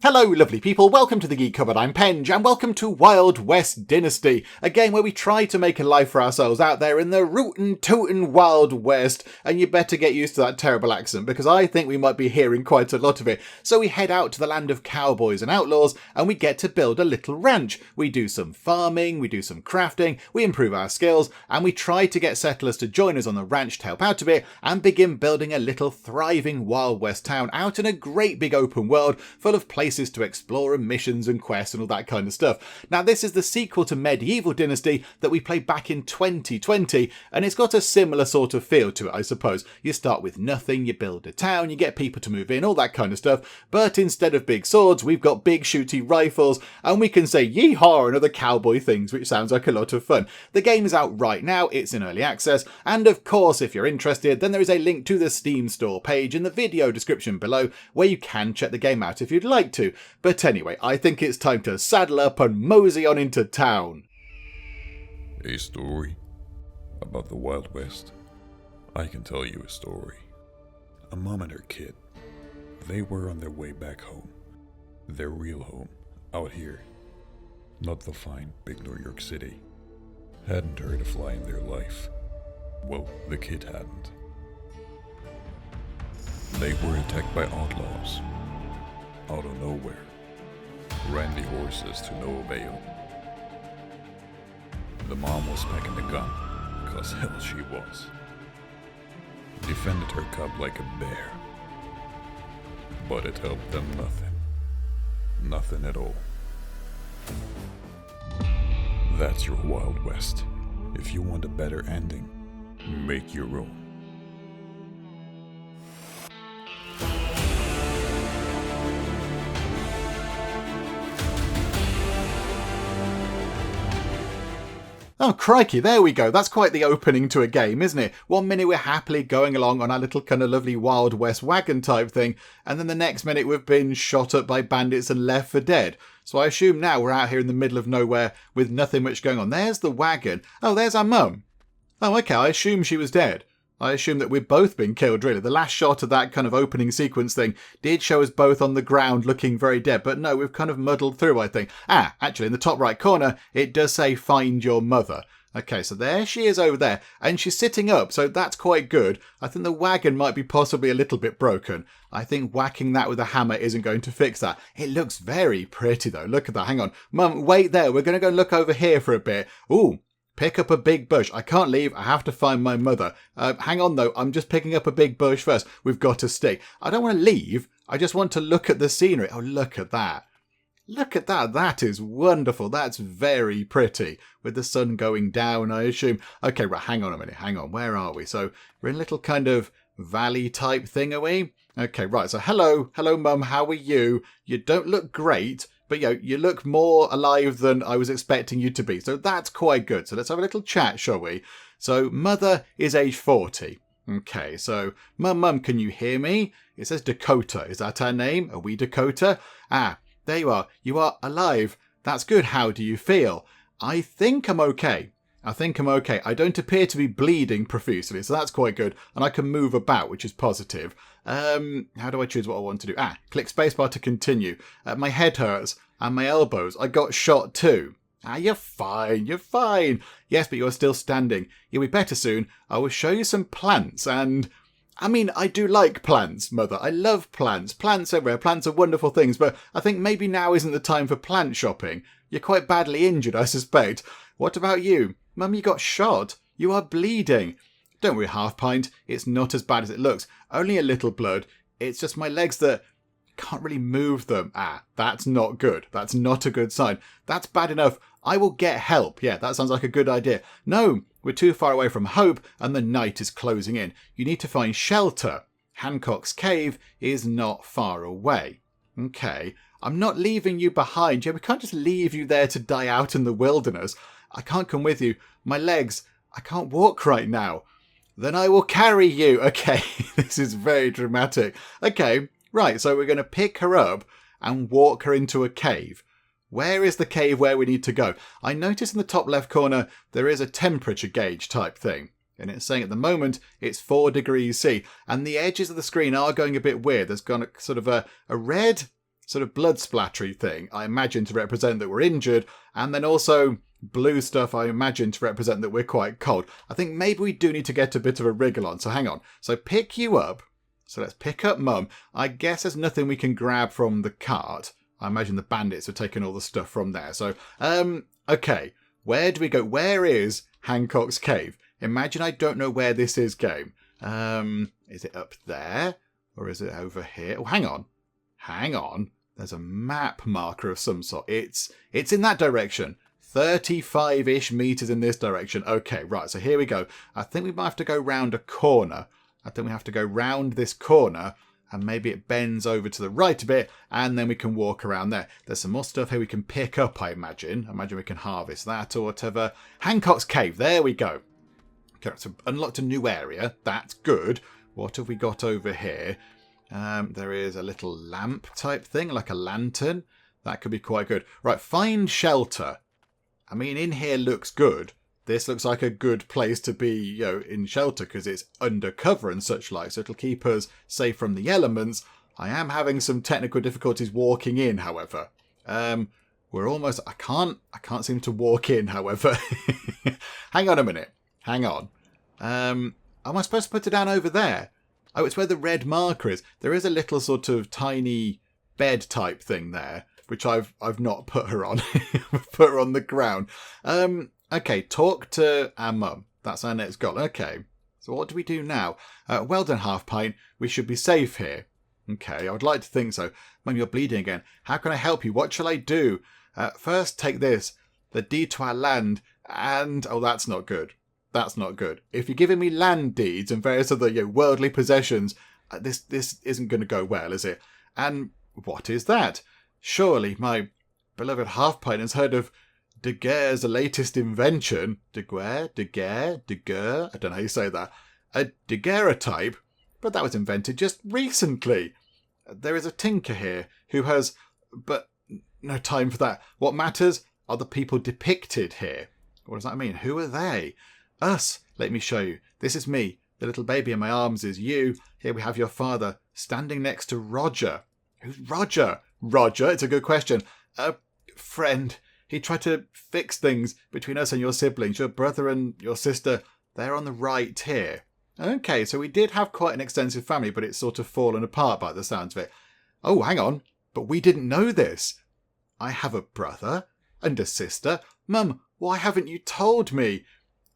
Hello lovely people, welcome to the Geek Cupboard, I'm Penge, and welcome to Wild West Dynasty, a game where we try to make a life for ourselves out there in the rootin' tootin' Wild West, and you better get used to that terrible accent, because I think we might be hearing quite a lot of it. So we head out to the land of cowboys and outlaws, and we get to build a little ranch. We do some farming, we do some crafting, we improve our skills, and we try to get settlers to join us on the ranch to help out a bit, and begin building a little thriving Wild West town out in a great big open world full of places to explore and missions and quests and all that kind of stuff. Now this is the sequel to Medieval Dynasty that we played back in 2020, and it's got a similar sort of feel to it, I suppose. You start with nothing, you build a town, you get people to move in, all that kind of stuff, but instead of big swords we've got big shooty rifles, and we can say yeehaw and other cowboy things, which sounds like a lot of fun. The game is out right now, it's in early access, and of course if you're interested then there is a link to the Steam store page in the video description below where you can check the game out if you'd like to. But anyway, I think it's time to saddle up and mosey on into town. A story about the Wild West. I can tell you a story. A mom and her kid. They were on their way back home. Their real home. Out here. Not the fine big New York City. Hadn't heard a fly in their life. Well, the kid hadn't. They were attacked by outlaws. Out of nowhere. Randy horses to no avail. The mom was packing the gun, cause hell she was. Defended her cub like a bear. But it helped them nothing. Nothing at all. That's your Wild West. If you want a better ending, make your own. Oh crikey, there we go. That's quite the opening to a game, isn't it? 1 minute we're happily going along on our little kind of lovely Wild West wagon type thing, and then the next minute we've been shot up by bandits and left for dead. So I assume now we're out here in the middle of nowhere with nothing much going on. There's the wagon. Oh, there's our mum. Oh, okay, I assume she was dead. I assume that we've both been killed, really. The last shot of that kind of opening sequence thing did show us both on the ground looking very dead, but no, we've kind of muddled through, I think. Actually, in the top right corner, it does say, find your mother. Okay, so there she is over there, and she's sitting up, so that's quite good. I think the wagon might be possibly a little bit broken. I think whacking that with a hammer isn't going to fix that. It looks very pretty, though. Look at that. Hang on. Mum, wait there. We're going to go look over here for a bit. Ooh. Pick up a big bush. I can't leave. I have to find my mother. Hang on, though. I'm just picking up a big bush first. We've got to stick. I don't want to leave. I just want to look at the scenery. Oh, look at that. Look at that. That is wonderful. That's very pretty. With the sun going down, I assume. Okay, right. Hang on a minute. Hang on. Where are we? So we're in a little kind of valley type thing, are we? Okay, right. So hello. Hello, Mum. How are you? You don't look great. But you look more alive than I was expecting you to be. So that's quite good. So let's have a little chat, shall we? So mother is age 40. Okay, so Mum, can you hear me? It says Dakota. Is that her name? Are we Dakota? There you are. You are alive. That's good. How do you feel? I think I'm okay. I don't appear to be bleeding profusely, so that's quite good. And I can move about, which is positive. How do I choose what I want to do? Click spacebar to continue. My head hurts, and my elbows. I got shot too. You're fine. Yes, but you're still standing. You'll be better soon. I will show you some plants, and... I mean, I do like plants, Mother. I love plants. Plants everywhere. Plants are wonderful things, but I think maybe now isn't the time for plant shopping. You're quite badly injured, I suspect. What about you? Mum, you got shot. You are bleeding. Don't worry, Half Pint. It's not as bad as it looks. Only a little blood. It's just my legs that can't really move them. That's not good. That's not a good sign. That's bad enough. I will get help. Yeah, that sounds like a good idea. No, we're too far away from hope and the night is closing in. You need to find shelter. Hancock's cave is not far away. Okay, I'm not leaving you behind. Yeah, we can't just leave you there to die out in the wilderness. I can't come with you. My legs, I can't walk right now. Then I will carry you. Okay, this is very dramatic. Okay, right, so we're going to pick her up and walk her into a cave. Where is the cave where we need to go? I notice in the top left corner there is a temperature gauge type thing. And it's saying at the moment it's 4 degrees C. And the edges of the screen are going a bit weird. There's gone a sort of a red sort of blood splattery thing, I imagine to represent that we're injured, and then also blue stuff I imagine to represent that we're quite cold. I think maybe we do need to get a bit of a wriggle on, so hang on. So pick you up. So let's pick up Mum. I guess there's nothing we can grab from the cart. I imagine the bandits are taking all the stuff from there. So, okay. Where do we go? Where is Hancock's Cave? Imagine I don't know where this is, game. Is it up there? Or is it over here? Oh, hang on. Hang on. There's a map marker of some sort. It's in that direction. 35-ish meters in this direction. Okay, right. So here we go. I think we might have to go round a corner. I think we have to go round this corner. And maybe it bends over to the right a bit. And then we can walk around there. There's some more stuff here we can pick up, I imagine. I imagine we can harvest that or whatever. Hancock's Cave. There we go. Okay, so unlocked a new area. That's good. What have we got over here? There is a little lamp type thing, like a lantern. That could be quite good. Right, find shelter. I mean, in here looks good. This looks like a good place to be, in shelter because it's undercover and such like. So it'll keep us safe from the elements. I am having some technical difficulties walking in, however. We're almost... I can't seem to walk in, however. Hang on a minute. Hang on. Am I supposed to put it down over there? Oh, it's where the red marker is. There is a little sort of tiny bed type thing there, which I've not put her on. Put her on the ground. Okay, talk to our mum. That's our next goal. Okay, so what do we do now? Well done, Half Pint. We should be safe here. Okay, I would like to think so. Mum, you're bleeding again. How can I help you? What shall I do? First, take this. The deed to our land and... Oh, that's not good. That's not good. If you're giving me land deeds and various other worldly possessions, this isn't going to go well, is it? And what is that? Surely my beloved Half Pint has heard of De Guerre's latest invention. De Guerre? I don't know how you say that. A daguerreotype? But that was invented just recently. There is a tinker here who has... But no time for that. What matters are the people depicted here. What does that mean? Who are they? Us. Let me show you. This is me. The little baby in my arms is you. Here we have your father standing next to Roger. Who's Roger? Roger? It's a good question. A friend. He tried to fix things between us and your siblings. Your brother and your sister, they're on the right here. Okay, so we did have quite an extensive family, but it's sort of fallen apart by the sounds of it. Oh, hang on. But we didn't know this. I have a brother and a sister. Mum, why haven't you told me?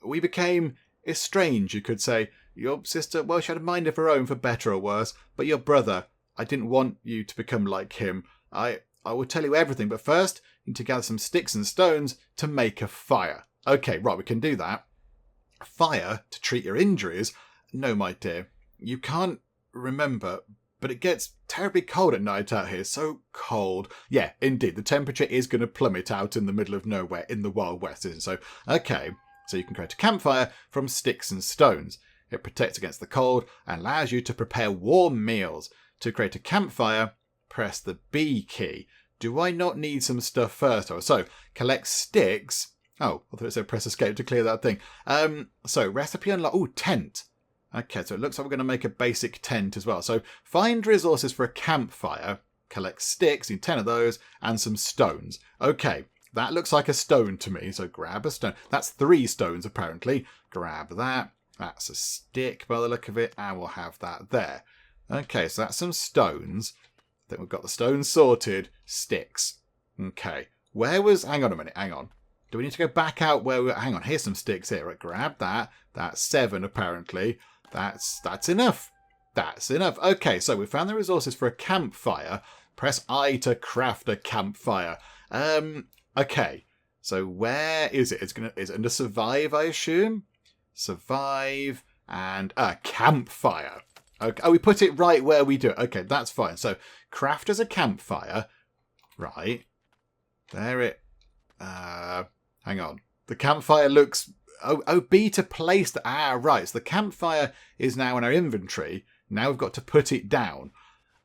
We became estranged, you could say. Your sister, well, she had a mind of her own for better or worse. But your brother, I didn't want you to become like him. I will tell you everything, but first, you need to gather some sticks and stones to make a fire. Okay, right, we can do that. Fire to treat your injuries? No, my dear, you can't remember, but it gets terribly cold at night out here. So cold. Yeah, indeed, the temperature is going to plummet out in the middle of nowhere in the Wild West, isn't it? So, okay, so you can create a campfire from sticks and stones. It protects against the cold and allows you to prepare warm meals. To create a campfire, press the B key. Do I not need some stuff first? So, collect sticks. Oh, I thought it said press escape to clear that thing. So, recipe unlock. Oh, tent. Okay, so it looks like we're going to make a basic tent as well. So, find resources for a campfire. Collect sticks, need 10 of those, and some stones. Okay, that looks like a stone to me. So, grab a stone. That's 3 stones, apparently. Grab that. That's a stick by the look of it, and we'll have that there. Okay, so that's some stones. I think we've got the stones sorted. Sticks. Okay. Where was... Hang on a minute. Hang on. Do we need to go back out where we... Hang on. Here's some sticks here. Right, grab that. That's 7, apparently. That's enough. That's enough. Okay, so we found the resources for a campfire. Press I to craft a campfire. Okay. So where is it? Is it under survive, I assume? Survive and a campfire. Okay. Oh, we put it right where we do it. Okay, that's fine. So, craft as a campfire. Right. There it... hang on. The campfire looks... Oh, B to place the... right. So, the campfire is now in our inventory. Now we've got to put it down.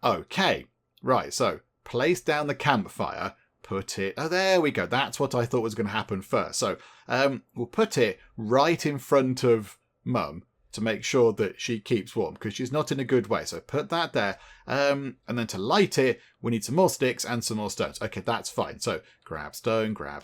Okay. Right, so, place down the campfire. Put it... Oh, there we go. That's what I thought was going to happen first. So, we'll put it right in front of Mum to make sure that she keeps warm, because she's not in a good way. So put that there. And then to light it, we need some more sticks and some more stones. Okay, that's fine. So grab stone, grab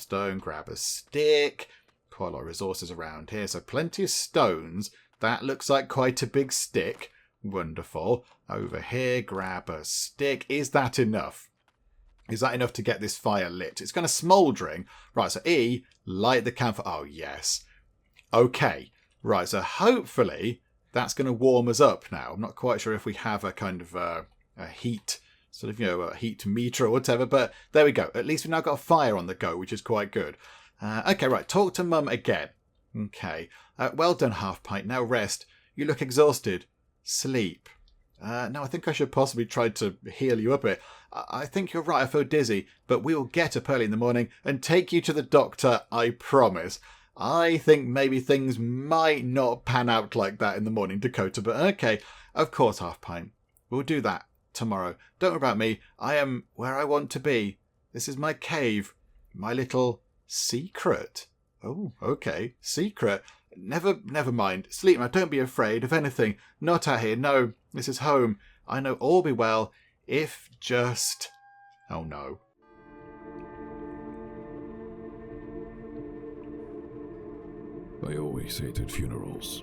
a stick. Quite a lot of resources around here. So plenty of stones. That looks like quite a big stick. Wonderful. Over here, grab a stick. Is that enough? Is that enough to get this fire lit? It's kind of smouldering. Right, so E, light the campfire. Oh, yes. Okay. Right, so hopefully that's going to warm us up now. I'm not quite sure if we have a kind of a heat, sort of, a heat meter or whatever, but there we go. At least we've now got a fire on the go, which is quite good. Okay, right, talk to Mum again. Okay. Well done, Half Pint. Now rest. You look exhausted. Sleep. No, I think I should possibly try to heal you up a bit. I think you're right, I feel dizzy, but we will get up early in the morning and take you to the doctor, I promise. I think maybe things might not pan out like that in the morning, Dakota, but okay. Of course, Half Pint. We'll do that tomorrow. Don't worry about me. I am where I want to be. This is my cave. My little secret. Oh, okay. Secret. Never mind. Sleep now. Don't be afraid of anything. Not out here. No, this is home. I know all will be well if just... Oh, no. I always hated funerals.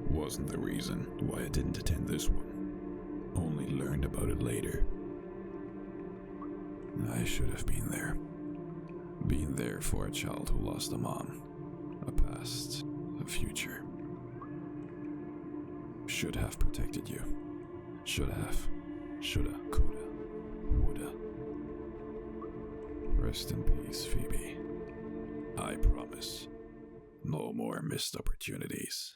Wasn't the reason why I didn't attend this one. Only learned about it later. I should have been there. Been there for a child who lost a mom. A past. A future. Should have protected you. Should have. Shoulda. Coulda. Woulda. Rest in peace, Phoebe. I promise. No more missed opportunities.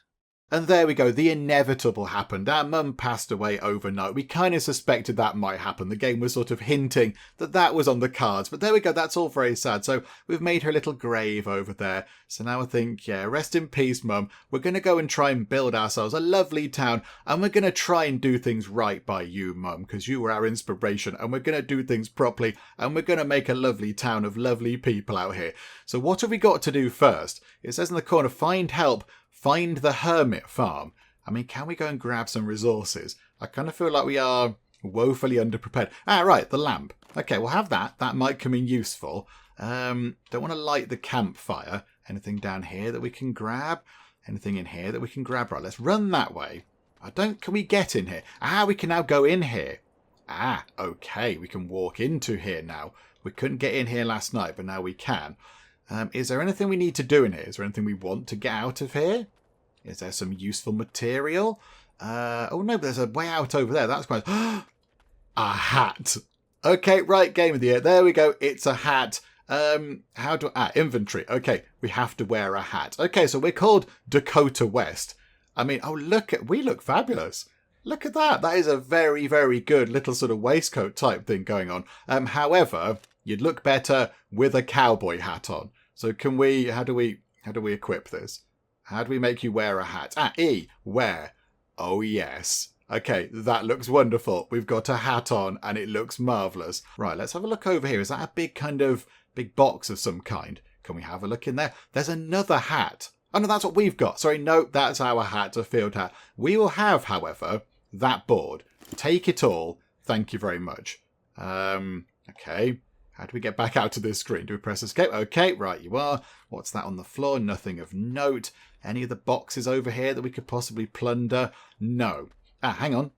And there we go, the inevitable happened. Our mum passed away overnight. We kind of suspected that might happen. The game was sort of hinting that that was on the cards. But there we go, that's all very sad. So we've made her little grave over there. So now I think, yeah, rest in peace, Mum. We're going to go and try and build ourselves a lovely town. And we're going to try and do things right by you, Mum, because you were our inspiration. And we're going to do things properly. And we're going to make a lovely town of lovely people out here. So what have we got to do first? It says in the corner, find help. Find the hermit farm. I mean, can we go and grab some resources? I kind of feel like we are woefully underprepared. Ah, right, the lamp. Okay, we'll have that. That might come in useful. Don't want to light the campfire. Anything down here that we can grab? Anything in here that we can grab? Right, let's run that way. Can we get in here? Ah, we can now go in here. Ah, okay, we can walk into here now. We couldn't get in here last night, but now we can. Is there anything we need to do in here? Is there anything we want to get out of here? Is there some useful material? Oh no, there's a way out over there. That's quite... A hat. Okay, right, game of the year. There we go. It's a hat. Inventory. Okay, we have to wear a hat. Okay, so we're called Dakota West. I mean, we look fabulous. Look at that. That is a very, very good little sort of waistcoat type thing going on. However, you'd look better with a cowboy hat on. So how do we equip this? How do we make you wear a hat? E, wear. Oh, yes. Okay, that looks wonderful. We've got a hat on and it looks marvellous. Right, let's have a look over here. Is that a big box of some kind? Can we have a look in there? There's another hat. Oh, no, that's what we've got. Sorry, no, that's our hat, a field hat. We will have, however, that board. Take it all. Thank you very much. Okay. How do we get back out to this screen? Do we press escape? Okay, right you are. What's that on the floor? Nothing of note. Any of the boxes over here that we could possibly plunder? No. Hang on.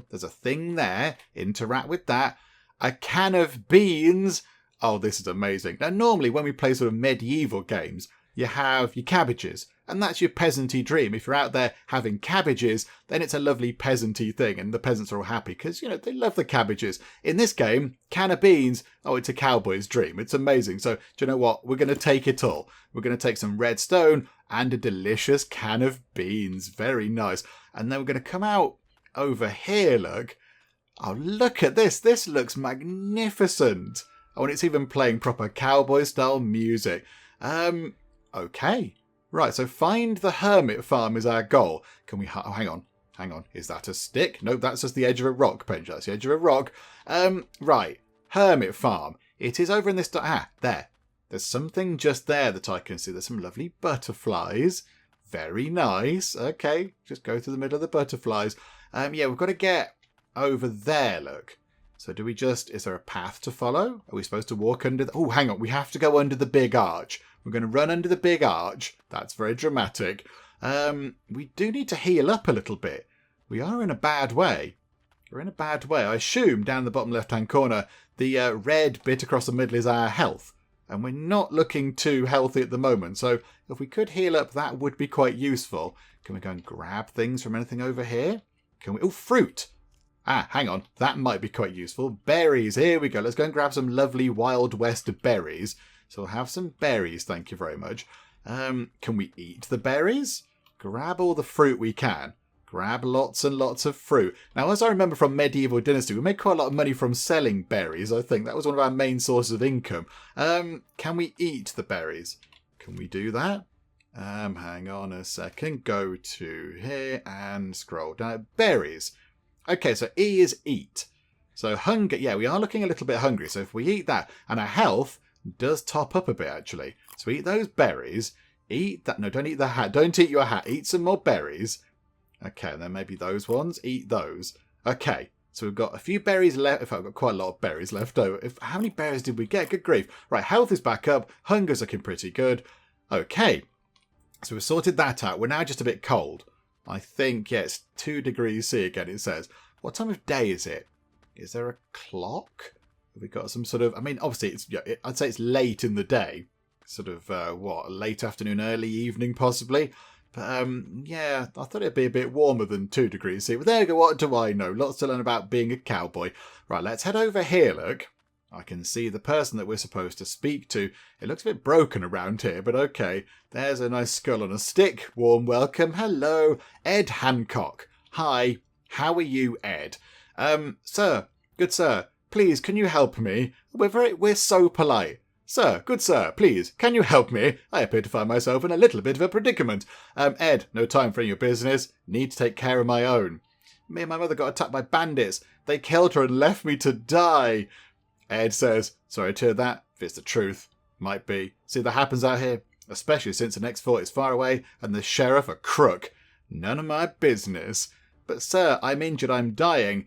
There's a thing there. Interact with that. A can of beans. Oh, this is amazing. Now, normally when we play sort of medieval games, you have your cabbages. And that's your peasanty dream. If you're out there having cabbages, then it's a lovely peasanty thing. And the peasants are all happy because, they love the cabbages. In this game, can of beans, oh, it's a cowboy's dream. It's amazing. So, do you know what? We're going to take it all. We're going to take some redstone and a delicious can of beans. Very nice. And then we're going to come out over here, look. Oh, look at this. This looks magnificent. Oh, and it's even playing proper cowboy-style music. Okay. Right, so find the hermit farm is our goal. Can we... Oh, hang on. Is that a stick? No, that's just the edge of a rock, Benji. That's the edge of a rock. Right. Hermit farm. It is over in this... there. There's something just there that I can see. There's some lovely butterflies. Very nice. Okay, just go through the middle of the butterflies. Yeah, we've got to get over there, look. So do we just... Is there a path to follow? Are we supposed to walk under... Oh, hang on. We have to go under the big arch. We're going to run under the big arch. That's very dramatic. We do need to heal up a little bit. We are in a bad way. We're in a bad way. I assume down the bottom left-hand corner, the red bit across the middle is our health. And we're not looking too healthy at the moment. So if we could heal up, that would be quite useful. Can we go and grab things from anything over here? Can we? Oh, fruit. Ah, hang on. That might be quite useful. Berries. Here we go. Let's go and grab some lovely Wild West berries. So we'll have some berries. Thank you very much. Can we eat the berries? Grab all the fruit we can. Grab lots and lots of fruit. Now, as I remember from Medieval Dynasty, we made quite a lot of money from selling berries, I think. That was one of our main sources of income. Can we eat the berries? Can we do that? Hang on a second. Go to here and scroll down. Berries. Okay, so E is eat. So hunger, yeah, we are looking a little bit hungry. So if we eat that, and our health does top up a bit, actually. So eat those berries. Eat that. No, don't eat the hat. Don't eat your hat. Eat some more berries. Okay, and then maybe those ones. Eat those. Okay, so we've got a few berries left. In fact, I've got quite a lot of berries left over. How many berries did we get? Good grief. Right, health is back up. Hunger's looking pretty good. Okay, so we've sorted that out. We're now just a bit cold. I think, yeah, it's 2 degrees C again, it says. What time of day is it? Is there a clock? Have we got some sort of... I mean, obviously, I'd say it's late in the day. Sort of, late afternoon, early evening, possibly. But, yeah, I thought it'd be a bit warmer than 2 degrees C. But there you go, what do I know? Lots to learn about being a cowboy. Right, let's head over here, look. I can see the person that we're supposed to speak to. It looks a bit broken around here, but okay. There's a nice skull on a stick. Warm welcome. Hello, Ed Hancock. Hi, how are you, Ed? Sir, good sir, please, can you help me? We're so polite. Sir, good sir, please, can you help me? I appear to find myself in a little bit of a predicament. Ed, no time for your business. Need to take care of my own. Me and my mother got attacked by bandits. They killed her and left me to die. Ed says, sorry to hear that. If it's the truth, might be. See, that happens out here, especially since the next fort is far away and the sheriff a crook. None of my business. But sir, I'm injured, I'm dying.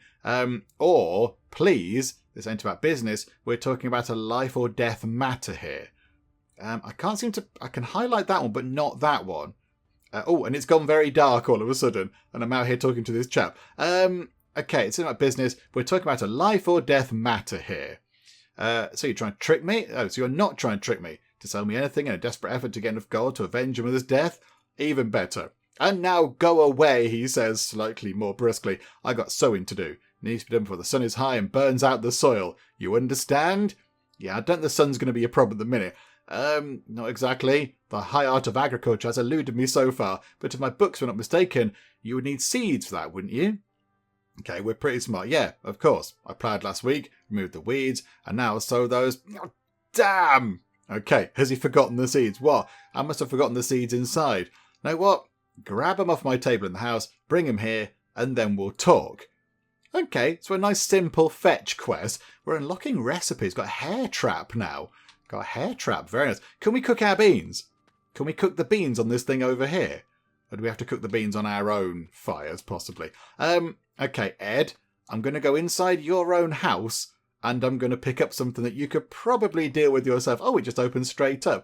Or, please, this ain't about business, we're talking about a life or death matter here. I can't seem to... I can highlight that one, but not that one. And it's gone very dark all of a sudden, and I'm out here talking to this chap. Okay, it's about business. We're talking about a life or death matter here. So you're trying to trick me? Oh, so you're not trying to trick me. To sell me anything in a desperate effort to get enough gold to avenge your mother's death? Even better. And now go away, he says, slightly more brusquely. I got sowing to do. Needs to be done before the sun is high and burns out the soil. You understand? Yeah, I don't think the sun's going to be a problem at the minute. Not exactly. The high art of agriculture has eluded me so far, but if my books were not mistaken, you would need seeds for that, wouldn't you? Okay, we're pretty smart. Yeah, of course. I ploughed last week, removed the weeds, and now I'll sow those. Oh, damn! Okay, has he forgotten the seeds? What? I must have forgotten the seeds inside. Know what? Grab them off my table in the house, bring them here, and then we'll talk. Okay, so a nice simple fetch quest. We're unlocking recipes. Got a hair trap now. Got a hair trap. Very nice. Can we cook our beans? Can we cook the beans on this thing over here? Or do we have to cook the beans on our own fires, possibly? Okay, Ed, I'm going to go inside your own house and I'm going to pick up something that you could probably deal with yourself. Oh, it just opened straight up.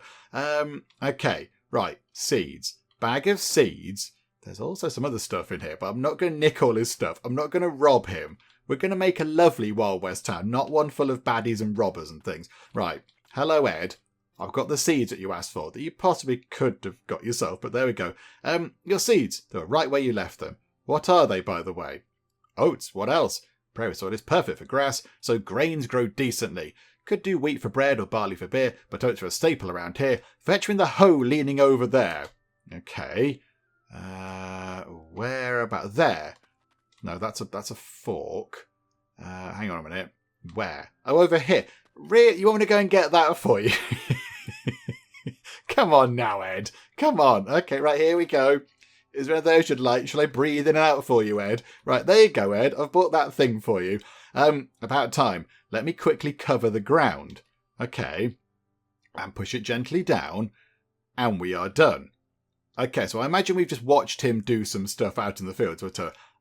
Okay, right, seeds. Bag of seeds. There's also some other stuff in here, but I'm not going to nick all his stuff. I'm not going to rob him. We're going to make a lovely Wild West town, not one full of baddies and robbers and things. Right, hello, Ed. I've got the seeds that you asked for, that you possibly could have got yourself, but there we go. Your seeds, they were right where you left them. What are they, by the way? Oats, what else? Prairie soil is perfect for grass, so grains grow decently. Could do wheat for bread or barley for beer, but oats are a staple around here. Fetch me the hoe leaning over there. Okay. Where about there? No, that's a fork. Hang on a minute. Where? Oh, over here. You want me to go and get that for you? Come on now, Ed. Come on. Okay, right, here we go. Is there anything you'd like? Shall I breathe in and out for you, Ed? Right, there you go, Ed. I've bought that thing for you. About time. Let me quickly cover the ground. Okay. And push it gently down. And we are done. Okay, so I imagine we've just watched him do some stuff out in the fields.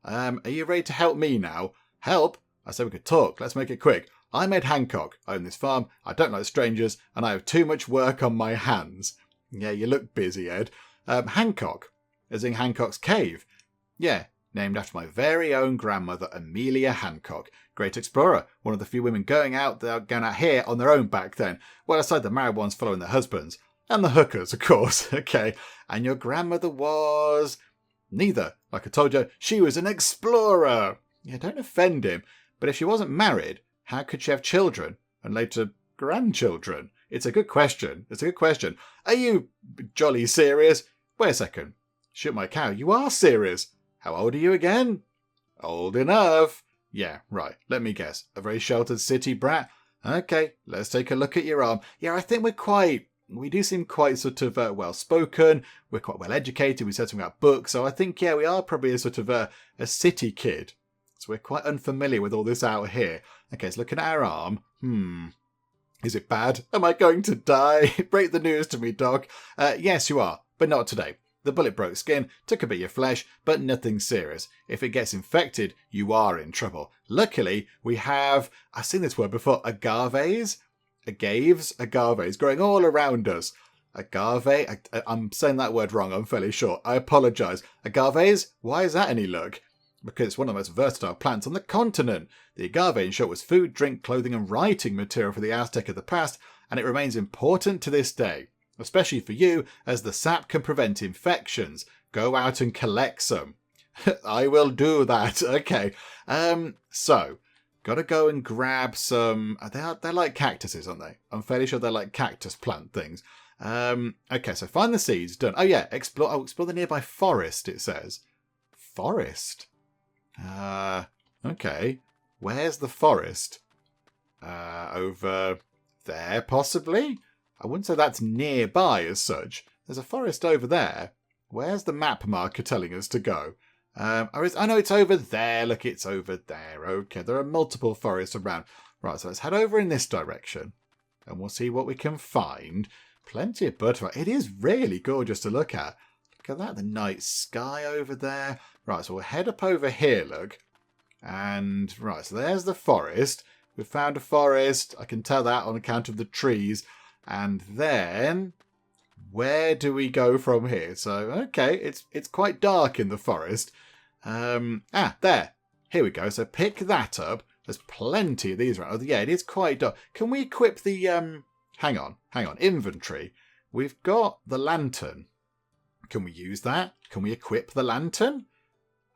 Are you ready to help me now? Help? I said we could talk. Let's make it quick. I'm Ed Hancock. I own this farm. I don't like strangers, and I have too much work on my hands. Yeah, you look busy, Ed. Hancock, as in Hancock's Cave. Yeah, named after my very own grandmother, Amelia Hancock. Great explorer, one of the few women going out here on their own back then. Well, aside the married ones following their husbands. And the hookers, of course. Okay, and your grandmother was... Neither. Like I told you, she was an explorer. Yeah, don't offend him. But if she wasn't married, how could she have children? And later, grandchildren? It's a good question. Are you jolly serious? Wait a second. Shoot my cow. You are serious. How old are you again? Old enough. Yeah, right. Let me guess. A very sheltered city brat? Okay, let's take a look at your arm. Yeah, I think we do seem quite sort of well-spoken. We're quite well-educated. We said something about books. So I think, yeah, we are probably a sort of a city kid. So we're quite unfamiliar with all this out here. Okay, so looking at our arm. Is it bad? Am I going to die? Break the news to me, Doc. Yes, you are, but not today. The bullet broke skin, took a bit of your flesh, but nothing serious. If it gets infected, you are in trouble. Luckily, we have, I've seen this word before, agaves growing all around us. Agave, I'm saying that word wrong, I'm fairly sure. I apologise. Agaves? Why is that any luck? Because it's one of the most versatile plants on the continent. The agave, in short, was food, drink, clothing and writing material for the Aztec of the past, and it remains important to this day. Especially for you, as the sap can prevent infections. Go out and collect some. I will do that. Okay. So, gotta go and grab some... They're like cactuses, aren't they? I'm fairly sure they're like cactus plant things. Okay, so find the seeds. Done. Oh, yeah. Explore the nearby forest, it says. Forest? Okay. Where's the forest? Over there, possibly? I wouldn't say that's nearby as such. There's a forest over there. Where's the map marker telling us to go? I know it's over there. Look, it's over there. Okay, there are multiple forests around. Right, so let's head over in this direction. And we'll see what we can find. Plenty of butterfly. It is really gorgeous to look at. Look at that, the night sky over there. Right, so we'll head up over here, look. And, right, so there's the forest. We've found a forest. I can tell that on account of the trees. And then, where do we go from here? So, okay, it's quite dark in the forest. There. Here we go. So pick that up. There's plenty of these around. Oh, yeah, it is quite dark. Can we equip the, hang on. Inventory. We've got the lantern. Can we use that? Can we equip the lantern?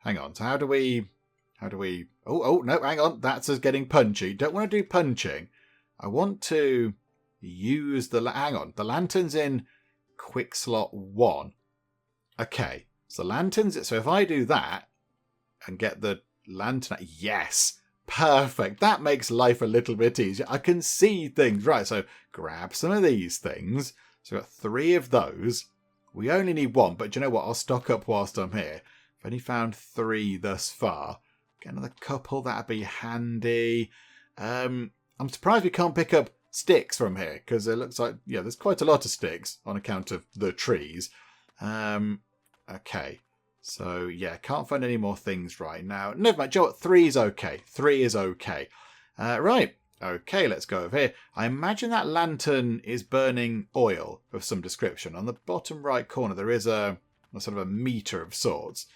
Hang on. So how do we, oh, no, hang on. That's us getting punchy. Don't want to do punching. I want to use the, hang on. The lantern's in quick slot 1. Okay. So lantern's, so if I do that and get the lantern, yes. Perfect. That makes life a little bit easier. I can see things. Right, so grab some of these things. So I've got 3 of those. We only need 1, but do you know what? I'll stock up whilst I'm here. I've only found 3 thus far. Get another couple, that'd be handy. I'm surprised we can't pick up sticks from here, because it looks like, yeah, there's quite a lot of sticks on account of the trees. Okay. So, yeah, can't find any more things right now. Never mind, Joe, 3 is okay. 3 is okay. Right. Okay, let's go over here. I imagine that lantern is burning oil of some description. On the bottom right corner, there is a sort of a meter of sorts.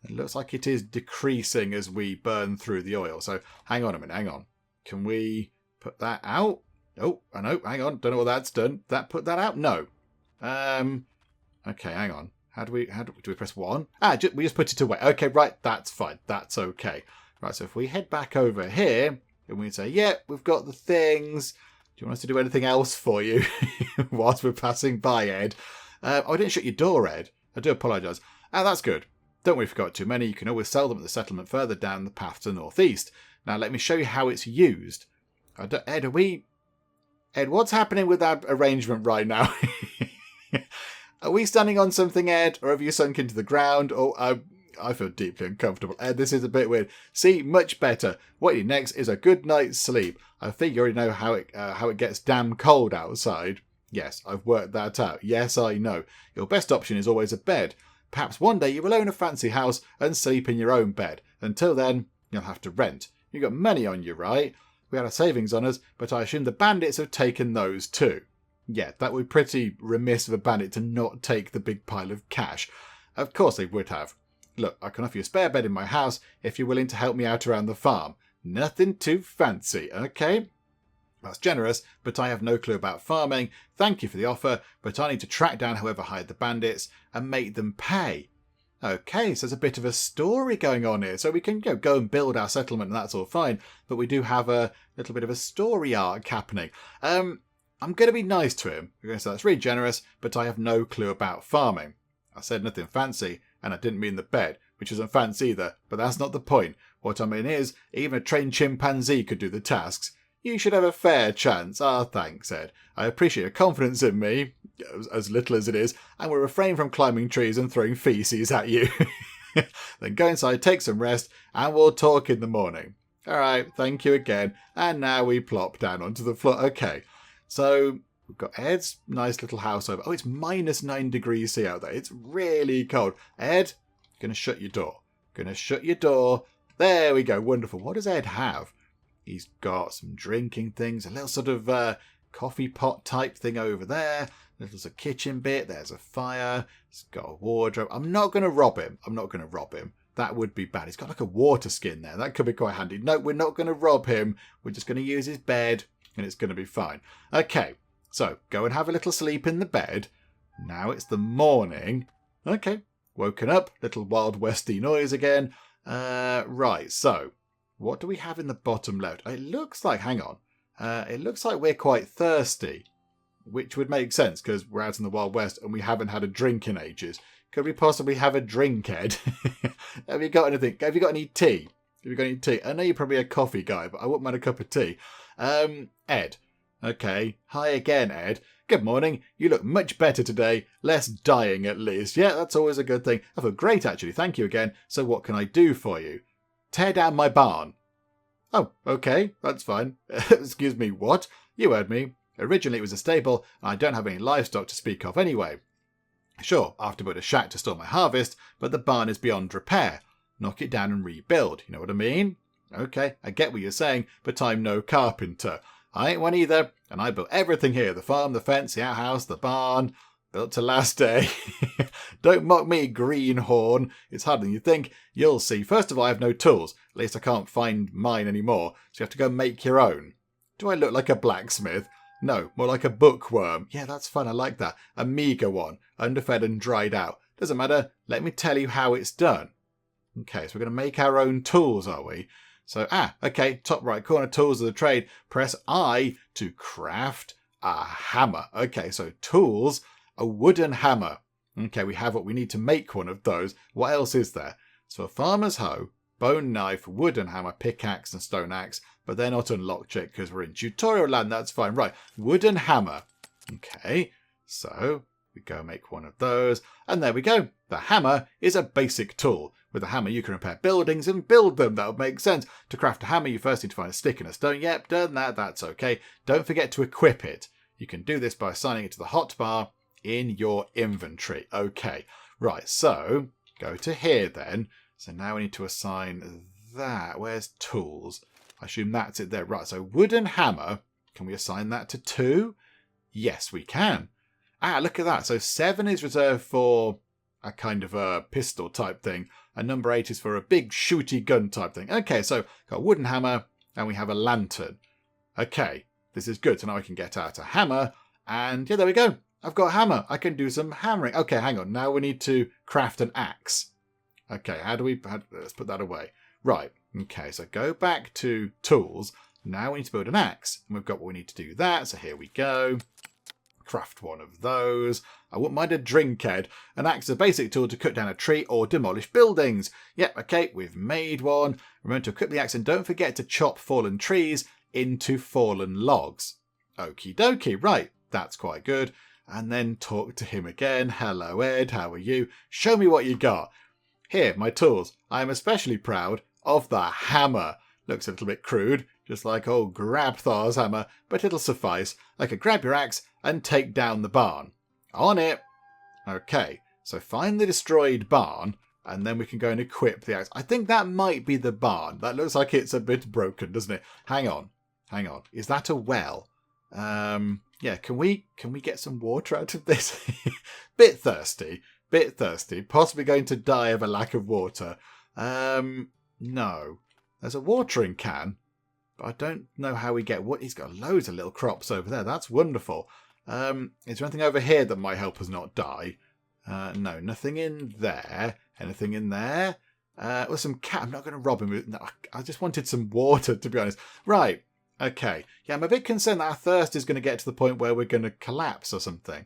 It looks like it is decreasing as we burn through the oil. So, hang on a minute, hang on. Can we put that out? Oh, I know, hang on. Don't know what that's done. Put that out? No. Okay, hang on. Do we press 1? We just put it away. Okay, right, that's fine. That's okay. Right, so if we head back over here, and we say, yeah, we've got the things. Do you want us to do anything else for you whilst we're passing by, Ed? I didn't shut your door, Ed. I do apologise. That's good. Don't worry if you've got too many. You can always sell them at the settlement further down the path to the northeast. Now, let me show you how it's used. Ed, what's happening with that arrangement right now? Are we standing on something, Ed? Or have you sunk into the ground? Oh, I feel deeply uncomfortable. Ed, this is a bit weird. See, much better. What you need next is a good night's sleep. I think you already know how it gets damn cold outside. Yes, I've worked that out. Yes, I know. Your best option is always a bed. Perhaps one day you will own a fancy house and sleep in your own bed. Until then, you'll have to rent. You've got money on you, right? We had our savings on us, but I assume the bandits have taken those too. Yeah, that would be pretty remiss of a bandit to not take the big pile of cash. Of course they would have. Look, I can offer you a spare bed in my house if you're willing to help me out around the farm. Nothing too fancy, okay? That's generous, but I have no clue about farming. Thank you for the offer, but I need to track down whoever hired the bandits and make them pay. Okay, so there's a bit of a story going on here. So we can go and build our settlement and that's all fine, but we do have a little bit of a story arc happening. I'm going to be nice to him. So that's really generous, but I have no clue about farming. I said nothing fancy, and I didn't mean the bed, which isn't fancy either, but that's not the point. What I mean is, even a trained chimpanzee could do the tasks. You should have a fair chance. Ah, thanks, Ed. I appreciate your confidence in me, as little as it is, and will refrain from climbing trees and throwing feces at you. Then go inside, take some rest, and we'll talk in the morning. All right, thank you again. And now we plop down onto the floor. Okay, so we've got Ed's nice little house over. Oh, it's -9 degrees C out there. It's really cold. Ed, gonna shut your door. Gonna shut your door. There we go. Wonderful. What does Ed have? He's got some drinking things, a little sort of coffee pot type thing over there. There's a kitchen bit. There's a fire. He's got a wardrobe. I'm not going to rob him. That would be bad. He's got like a water skin there. That could be quite handy. No, we're not going to rob him. We're just going to use his bed and it's going to be fine. Okay, so go and have a little sleep in the bed. Now it's the morning. Okay, woken up. Little Wild Westy noise again. Right, so what do we have in the bottom left? It looks like, hang on. It looks like we're quite thirsty, which would make sense because we're out in the Wild West and we haven't had a drink in ages. Could we possibly have a drink, Ed? Have you got anything? Have you got any tea? I know you're probably a coffee guy, but I wouldn't mind a cup of tea. Ed. Okay. Hi again, Ed. Good morning. You look much better today. Less dying, at least. Yeah, that's always a good thing. I feel great, actually. Thank you again. So what can I do for you? Tear down my barn. Oh, okay. That's fine. Excuse me, what? You heard me. Originally it was a stable, and I don't have any livestock to speak of anyway. Sure, I have to build a shack to store my harvest, but the barn is beyond repair. Knock it down and rebuild. You know what I mean? Okay, I get what you're saying, but I'm no carpenter. I ain't one either, and I built everything here. The farm, the fence, the outhouse, the barn. Built to last day. Don't mock me, greenhorn. It's harder than you think. You'll see. First of all, I have no tools. At least I can't find mine anymore, so you have to go make your own. Do I look like a blacksmith? No, more like a bookworm. Yeah, that's fun. I like that. A meagre one, underfed and dried out. Doesn't matter. Let me tell you how it's done. Okay, so we're going to make our own tools, are we? So, okay, top right corner, tools of the trade. Press I to craft a hammer. Okay, so tools, a wooden hammer. Okay, we have what we need to make one of those. What else is there? So a farmer's hoe, bone knife, wooden hammer, pickaxe and stone axe. But they're not unlocked yet because we're in tutorial land. That's fine. Right, wooden hammer. Okay, so we go make one of those. And there we go. The hammer is a basic tool. With a hammer, you can repair buildings and build them. That would make sense. To craft a hammer, you first need to find a stick and a stone. Yep, done that. That's okay. Don't forget to equip it. You can do this by assigning it to the hotbar in your inventory. Okay, right. So go to here then. So now we need to assign that. Where's tools? I assume that's it there. Right, so wooden hammer. Can we assign that to 2? Yes, we can. Look at that. So 7 is reserved for a kind of a pistol type thing. And number 8 is for a big shooty gun type thing. Okay, so got a wooden hammer and we have a lantern. Okay, this is good. So now I can get out a hammer and yeah, there we go. I've got a hammer. I can do some hammering. Okay, hang on. Now we need to craft an axe. Okay, let's put that away. Right. Okay, so go back to tools. Now we need to build an axe. And we've got what we need to do that. So here we go. Craft one of those. I wouldn't mind a drink, Ed. An axe is a basic tool to cut down a tree or demolish buildings. Yep, okay, we've made one. Remember to equip the axe and don't forget to chop fallen trees into fallen logs. Okie dokie, right, that's quite good. And then talk to him again. Hello, Ed, how are you? Show me what you got. Here, my tools. I am especially proud of the hammer. Looks a little bit crude. Just like, oh, grab Thor's hammer, but it'll suffice. Okay, grab your axe and take down the barn. On it. Okay, so find the destroyed barn, and then we can go and equip the axe. I think that might be the barn. That looks like it's a bit broken, doesn't it? Hang on. Is that a well? Yeah, can we get some water out of this? Bit thirsty. Possibly going to die of a lack of water. No. There's a watering can, but I don't know how we get what. He's got loads of little crops over there. That's wonderful. Is there anything over here that might help us not die? No, nothing in there. Anything in there? Well, some cat. I'm not going to rob him. No, I just wanted some water, to be honest. Right. Okay. Yeah, I'm a bit concerned that our thirst is going to get to the point where we're going to collapse or something.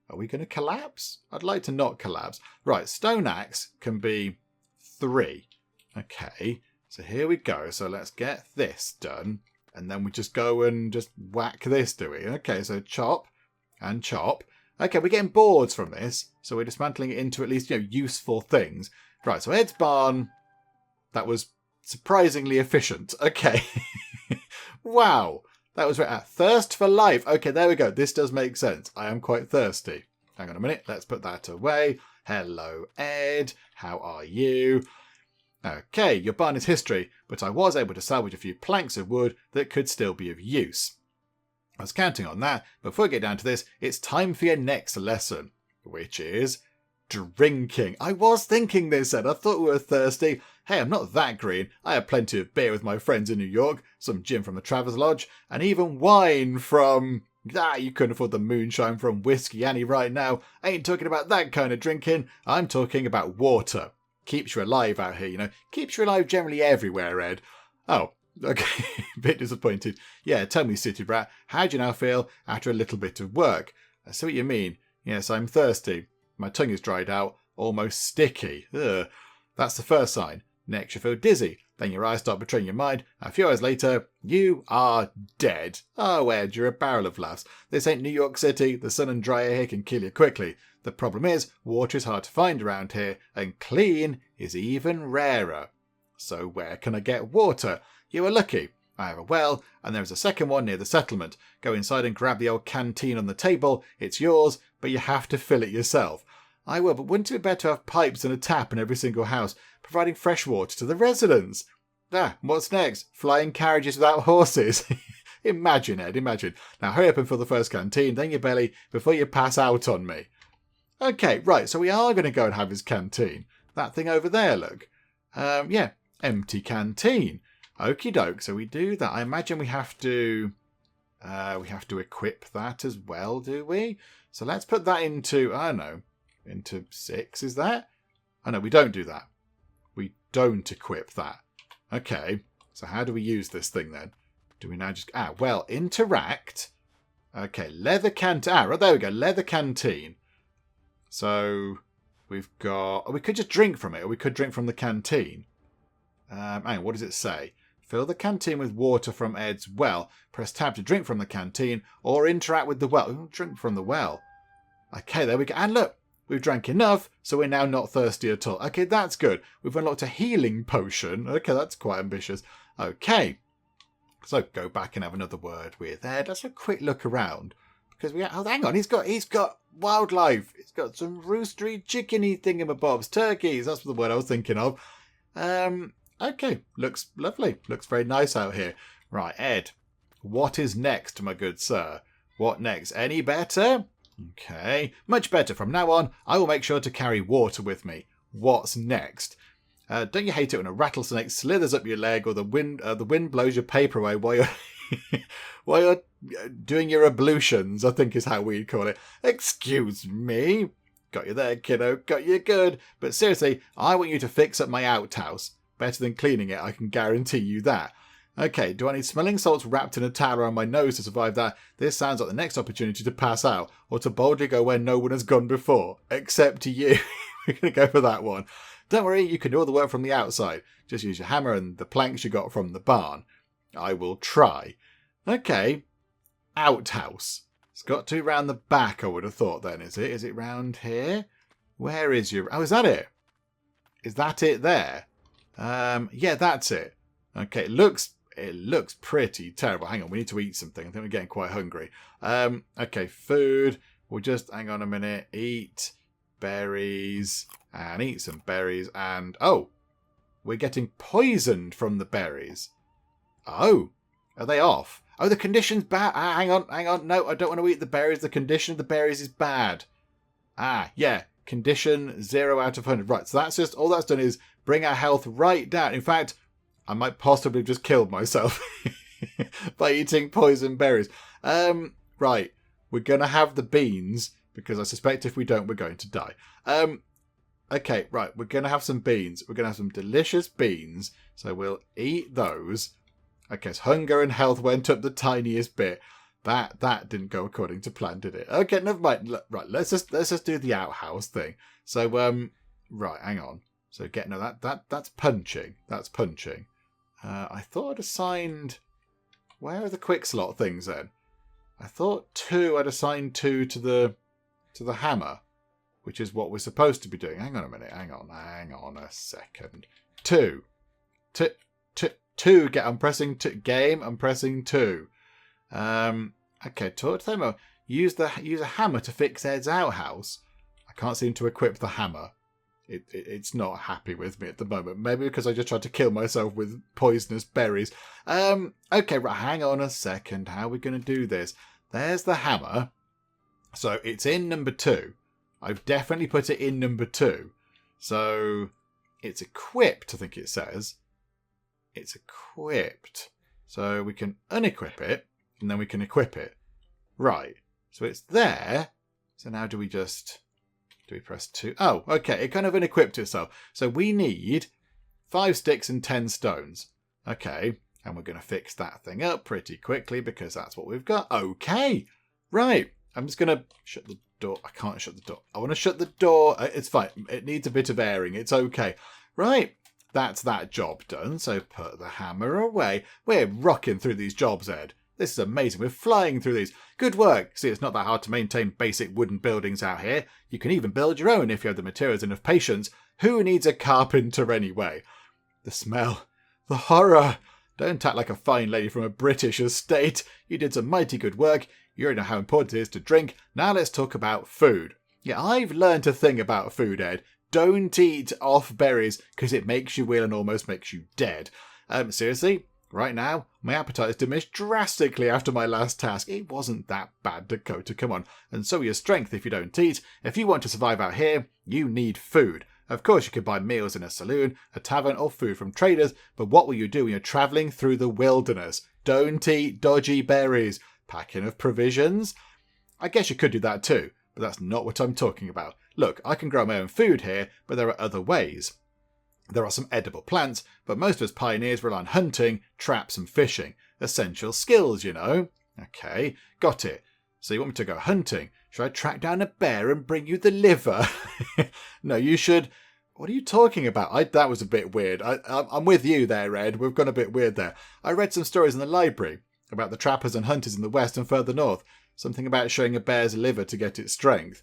Are we going to collapse? I'd like to not collapse. Right, stone axe can be 3. Okay, so here we go. So let's get this done. And then we just go and just whack this, do we? Okay, so chop and chop. Okay, we're getting boards from this. So we're dismantling it into at least, useful things. Right, so Ed's barn, that was surprisingly efficient. Okay. Wow. That was right. Thirst for life. Okay, there we go. This does make sense. I am quite thirsty. Hang on a minute. Let's put that away. Hello, Ed. How are you? Okay, your barn is history, but I was able to salvage a few planks of wood that could still be of use. I was counting on that. Before we get down to this, it's time for your next lesson, which is drinking. I was thinking this, Ed. I thought we were thirsty. Hey, I'm not that green. I had plenty of beer with my friends in New York, some gin from the Travers Lodge, and even wine from... you couldn't afford the moonshine from Whiskey Annie right now. I ain't talking about that kind of drinking. I'm talking about water. Keeps you alive out here, Keeps you alive generally everywhere, Ed. Oh, okay. Bit disappointed. Yeah, tell me, City Brat, how do you now feel after a little bit of work? I see what you mean. Yes, I'm thirsty. My tongue is dried out, almost sticky. Ugh. That's the first sign. Next, you feel dizzy. Then your eyes start betraying your mind. A few hours later, you are dead. Oh, Ed, you're a barrel of laughs. This ain't New York City. The sun and dry air here can kill you quickly. The problem is, water is hard to find around here, and clean is even rarer. So where can I get water? You are lucky. I have a well, and there is a second one near the settlement. Go inside and grab the old canteen on the table. It's yours, but you have to fill it yourself. I will, but wouldn't it be better to have pipes and a tap in every single house, providing fresh water to the residents? What's next? Flying carriages without horses? Imagine, Ed, imagine. Now hurry up and fill the first canteen, then your belly, before you pass out on me. Okay, right, so we are going to go and have his canteen. That thing over there, look. Yeah, empty canteen. Okie doke, so we do that. I imagine we have to equip that as well, do we? So let's put that into, I don't know, into 6, is that? Oh no, we don't do that. We don't equip that. Okay, so how do we use this thing then? Do we now just... interact. Okay, leather canteen. Right, there we go, leather canteen. So we've got... Oh, we could just drink from it, or we could drink from the canteen. Hang on, what does it say? Fill the canteen with water from Ed's well. Press tab to drink from the canteen, or interact with the well. Drink from the well. Okay, there we go. And look, we've drank enough, so we're now not thirsty at all. Okay, that's good. We've unlocked a healing potion. Okay, that's quite ambitious. Okay, so go back and have another word with Ed. Let's have a quick look around. Because hang on, he's got wildlife. He's got some roostery, chickeny thingamabobs, turkeys. That's the word I was thinking of. Okay, looks lovely. Looks very nice out here. Right, Ed, what is next, my good sir? What next? Any better? Okay, much better. From now on, I will make sure to carry water with me. What's next? Don't you hate it when a rattlesnake slithers up your leg, or the wind blows your paper away while you're doing your ablutions, I think is how we'd call it. Excuse me. Got you there, kiddo. Got you good. But seriously, I want you to fix up my outhouse. Better than cleaning it, I can guarantee you that. Okay, do I need smelling salts wrapped in a towel around my nose to survive that? This sounds like the next opportunity to pass out, or to boldly go where no one has gone before. Except you. We're going to go for that one. Don't worry, you can do all the work from the outside. Just use your hammer and the planks you got from the barn. I will try. Okay, outhouse. It's got to be round the back, I would have thought then, is it? Is it round here? Where is your... Oh, is that it? Is that it there? Yeah, that's it. Okay, it looks It looks pretty terrible. Hang on, we need to eat something. I think we're getting quite hungry. Okay, food. We'll just, hang on a minute, eat berries and eat some berries. And, oh, we're getting poisoned from the berries. Oh, are they off? Oh, the condition's bad. Hang on. No, I don't want to eat the berries. The condition of the berries is bad. Yeah. Condition 0 out of 100. Right, so that's just, all that's done is bring our health right down. In fact, I might possibly have just killed myself by eating poison berries. Right, we're going to have the beans, because I suspect if we don't, we're going to die. Okay, right, we're going to have some beans. We're going to have some delicious beans, so we'll eat those. Okay, so hunger and health went up the tiniest bit. That didn't go according to plan, did it? Okay, never mind. Right, let's just do the outhouse thing. So right, hang on. So that's punching. That's punching. I thought I'd assigned. Where are the quick slot things then? I thought I'd assigned 2 to the hammer, which is what we're supposed to be doing. Hang on a minute. Hang on a second. 2. I'm pressing 2. Game. I'm pressing 2. Okay, talk to them. Use a hammer to fix Ed's outhouse. I can't seem to equip the hammer. It's not happy with me at the moment. Maybe because I just tried to kill myself with poisonous berries. Okay, right, hang on a second. How are we going to do this? There's the hammer. So it's in number 2. I've definitely put it in number 2. So it's equipped, I think it says. It's equipped. So we can unequip it, and then we can equip it. Right. So it's there. So now do we press 2? Oh, okay. It kind of unequipped itself. So we need 5 sticks and 10 stones. Okay. And we're going to fix that thing up pretty quickly because that's what we've got. Okay. Right. I'm just going to shut the door. I can't shut the door. I want to shut the door. It's fine. It needs a bit of airing. It's okay. Right. That's that job done. So put the hammer away. We're rocking through these jobs, Ed. This is amazing. We're flying through these. Good work. See, it's not that hard to maintain basic wooden buildings out here. You can even build your own if you have the materials and enough patience. Who needs a carpenter anyway? The smell. The horror. Don't act like a fine lady from a British estate. You did some mighty good work. You already know how important it is to drink. Now let's talk about food. Yeah, I've learned a thing about food, Ed. Don't eat off berries because it makes you ill and almost makes you dead. Seriously? Right now, my appetite has diminished drastically after my last task. It wasn't that bad, Dakota, come on. And so your strength if you don't eat. If you want to survive out here, you need food. Of course, you could buy meals in a saloon, a tavern, or food from traders, but what will you do when you're travelling through the wilderness? Don't eat dodgy berries. Packing of provisions? I guess you could do that too, but that's not what I'm talking about. Look, I can grow my own food here, but there are other ways. There are some edible plants, but most of us pioneers rely on hunting, traps and fishing. Essential skills, you know. Okay, got it. So you want me to go hunting? Should I track down a bear and bring you the liver? No, you should... What are you talking about? That was a bit weird. I'm with you there, Ed. We've gone a bit weird there. I read some stories in the library about the trappers and hunters in the west and further north. Something about showing a bear's liver to get its strength.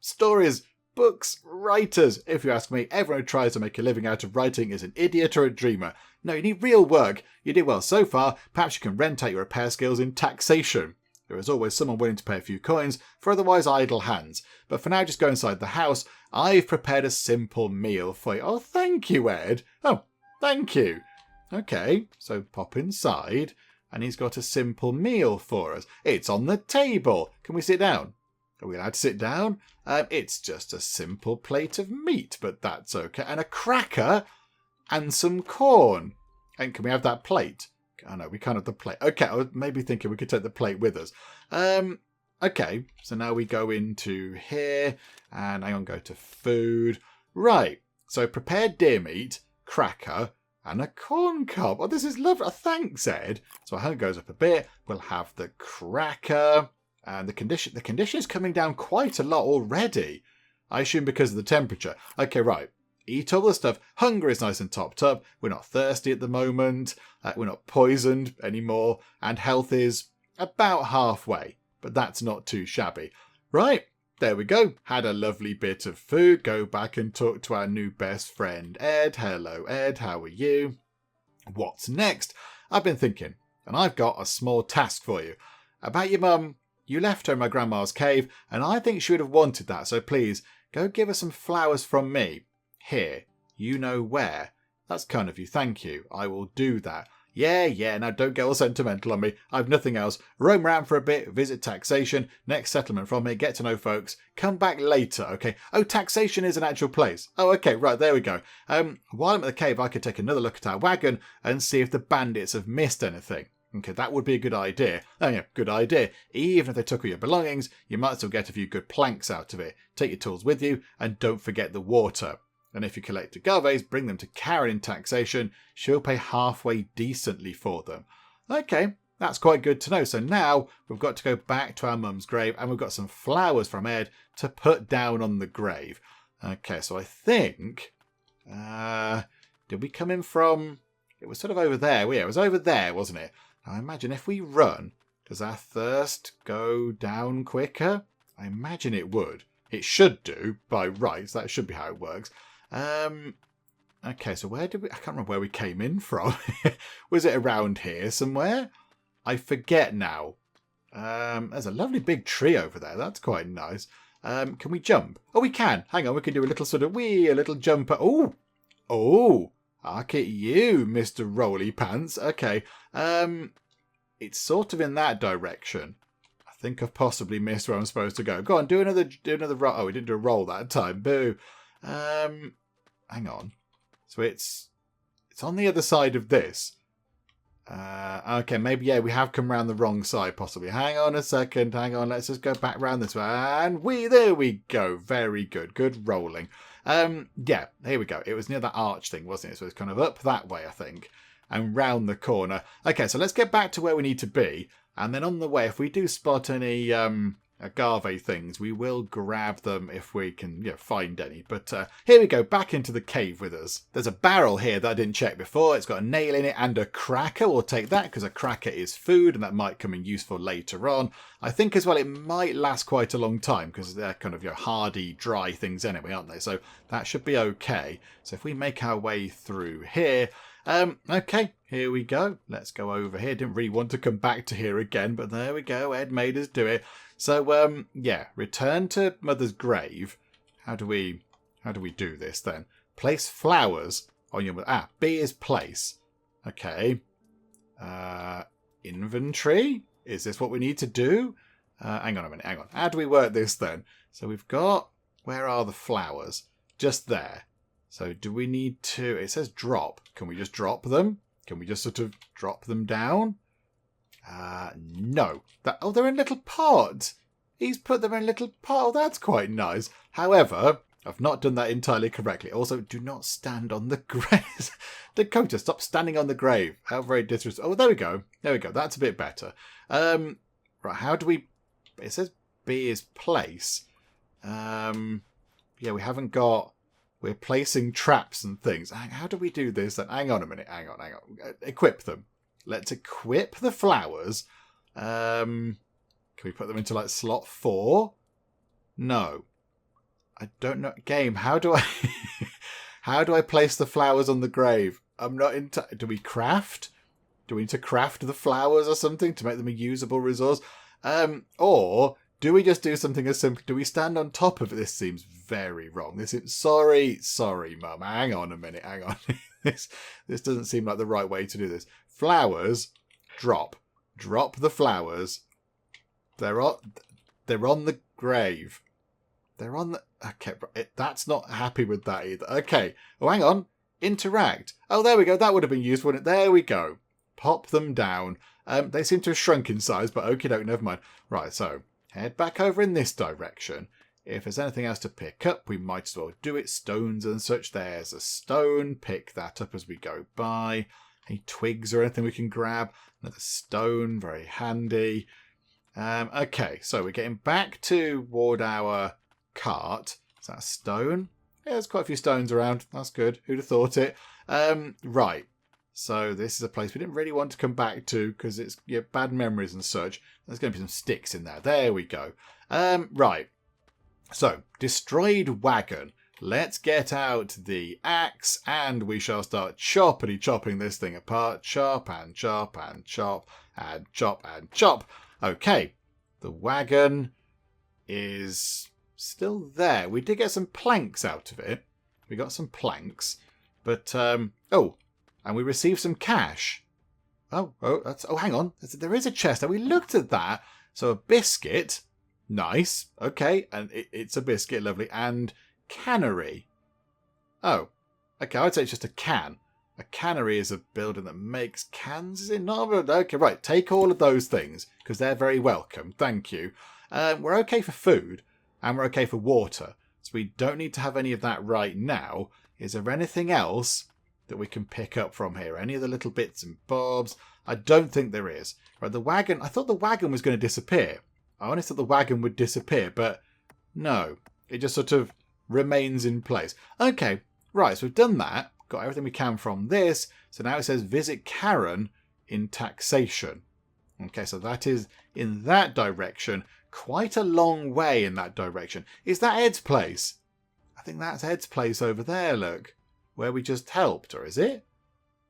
Stories... Books, writers. If you ask me, everyone who tries to make a living out of writing is an idiot or a dreamer. No, you need real work. You did well so far. Perhaps you can rent out your repair skills in taxation. There is always someone willing to pay a few coins for otherwise idle hands. But for now, just go inside the house. I've prepared a simple meal for you. Oh, thank you, Ed. Oh, thank you. Okay, so pop inside. And he's got a simple meal for us. It's on the table. Can we sit down? Are we allowed to sit down? It's just a simple plate of meat, but that's okay. And a cracker and some corn. And can we have that plate? Oh no, we can't have the plate. Okay, I was maybe thinking we could take the plate with us. Okay, so now we go into here. And hang on, go to food. Right, so prepared deer meat, cracker, and a corn cob. Oh, this is lovely. Thanks, Ed. So our hunger goes up a bit. We'll have the cracker. And the condition is coming down quite a lot already. I assume because of the temperature. Okay, right. Eat all the stuff. Hunger is nice and topped up. We're not thirsty at the moment. We're not poisoned anymore. And health is about halfway. But that's not too shabby. Right. There we go. Had a lovely bit of food. Go back and talk to our new best friend, Ed. Hello, Ed. How are you? What's next? I've been thinking, and I've got a small task for you. About your mum, you left her in my grandma's cave, and I think she would have wanted that, so please, go give her some flowers from me. Here, you know where. That's kind of you, thank you. I will do that. Yeah, now don't get all sentimental on me. I've nothing else. Roam around for a bit, visit taxation, next settlement from here, get to know folks. Come back later, okay? Oh, taxation is an actual place. Oh, okay, right, there we go. While I'm at the cave, I could take another look at our wagon and see if the bandits have missed anything. Okay, that would be a good idea. Oh yeah, good idea. Even if they took all your belongings, you might still get a few good planks out of it. Take your tools with you, and don't forget the water. And if you collect agaves, bring them to Karen in taxation. She'll pay halfway decently for them. Okay, that's quite good to know. So now we've got to go back to our mum's grave, and we've got some flowers from Ed to put down on the grave. Okay, so I think... did we come in from... It was sort of over there. Yeah, it was over there, wasn't it? I imagine if we run, does our thirst go down quicker? I imagine it would. It should do, by rights. That should be how it works. Okay, so where did we... I can't remember where we came in from. Was it around here somewhere? I forget now. There's a lovely big tree over there. That's quite nice. Can we jump? Oh, we can. Hang on, we can do a little sort of a little jumper. Oh, look at you, Mr. Rolly Pants. Okay, it's sort of in that direction. I think I've possibly missed where I'm supposed to go. Go on, do another roll. Oh, we didn't do a roll that time. Boo. Hang on. So it's on the other side of this. Okay, maybe, yeah, we have come round the wrong side, possibly. Hang on a second. Hang on. Let's just go back round this way. And there we go. Very good. Good rolling. Yeah, here we go. It was near that arch thing, wasn't it? So it's kind of up that way, I think, and round the corner. Okay, so let's get back to where we need to be. And then on the way, if we do spot any agave things, we will grab them if we can find any. But here we go, back into the cave with us. There's a barrel here that I didn't check before. It's got a nail in it and a cracker. We'll take that because a cracker is food and that might come in useful later on. I think as well it might last quite a long time because they're kind of hardy, dry things anyway, aren't they? So that should be okay. So if we make our way through here... okay, here we go. Let's go over here. Didn't really want to come back to here again, but there we go. Ed made us do it. So, yeah, return to Mother's grave. How do we do this then? Place flowers on your... B is place. Okay. Inventory? Is this what we need to do? Hang on a minute, hang on. How do we work this then? So we've got... Where are the flowers? Just there. So do we need to... It says drop. Can we just drop them? Can we just sort of drop them down? No. They're in little pots. He's put them in little pots. Oh, that's quite nice. However, I've not done that entirely correctly. Also, do not stand on the grave. Dakota, stop standing on the grave. How very disrespectful. Oh, there we go. There we go. That's a bit better. Right, how do we... It says B is place. Yeah, we haven't got... We're placing traps and things. How do we do this then? Hang on a minute. Hang on. Equip them. Let's equip the flowers. Can we put them into like slot 4? No. I don't know. Game, how do I place the flowers on the grave? I'm not into... Do we craft? Do we need to craft the flowers or something to make them a usable resource? Or... Do we just do something as simple? Do we stand on top of it? This seems very wrong. Sorry, Mum. Hang on a minute. Hang on. This doesn't seem like the right way to do this. Flowers, drop. Drop the flowers. They're on the grave. They're on the... Okay, that's not happy with that either. Okay. Oh, hang on. Interact. Oh, there we go. That would have been useful, wouldn't it? There we go. Pop them down. They seem to have shrunk in size, but okie doke, never mind. Right, so... Head back over in this direction. If there's anything else to pick up, we might as well do it. Stones and such. There's a stone. Pick that up as we go by. Any twigs or anything we can grab. Another stone. Very handy. Okay, so we're getting back toward our cart. Is that a stone? Yeah, there's quite a few stones around. That's good. Who'd have thought it? Right. So this is a place we didn't really want to come back to because it's bad memories and such. There's going to be some sticks in there. There we go. Right. So, destroyed wagon. let's get out the axe and we shall start chopping this thing apart. Chop and chop and chop and chop and chop. Okay, the wagon is still there. We did get some planks out of it. We got some planks, but and we received some cash. Oh, hang on. There is a chest. And we looked at that. So a biscuit, nice. Okay, and it's a biscuit, lovely. And cannery. Oh, okay. I'd say it's just a can. A cannery is a building that makes cans. Is it not? Okay, right. Take all of those things because they're very welcome. Thank you. We're okay for food and we're okay for water. So we don't need to have any of that right now. Is there anything else that we can pick up from here? Any of the little bits and bobs? I don't think there is. Right, the wagon. I thought the wagon was going to disappear. I honestly thought the wagon would disappear, but no. It just sort of remains in place. Okay, right. So we've done that. Got everything we can from this. So now it says visit Karen in taxation. Okay, so that is in that direction. Quite a long way in that direction. Is that Ed's place? I think that's Ed's place over there, look. Where we just helped, or is it?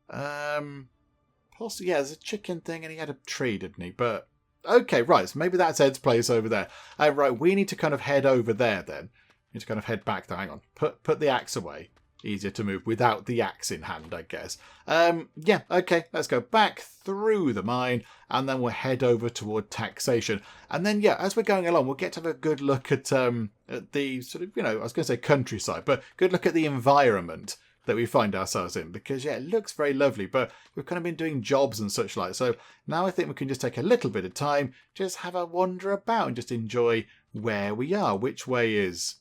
Possibly, yeah, there's a chicken thing and he had a tree, didn't he? But, okay, right, so maybe that's Ed's place over there. Right, we need to kind of head over there then. We need to kind of head back there. Hang on, put the axe away. Easier to move without the axe in hand, I guess. Yeah, okay, let's go back through the mine and then we'll head over toward taxation. And then, yeah, as we're going along, we'll get to have a good look at the sort of, I was going to say countryside, but good look at the environment that we find ourselves in because, yeah, it looks very lovely, but we've kind of been doing jobs and such like. So now I think we can just take a little bit of time, just have a wander about and just enjoy where we are. Which way is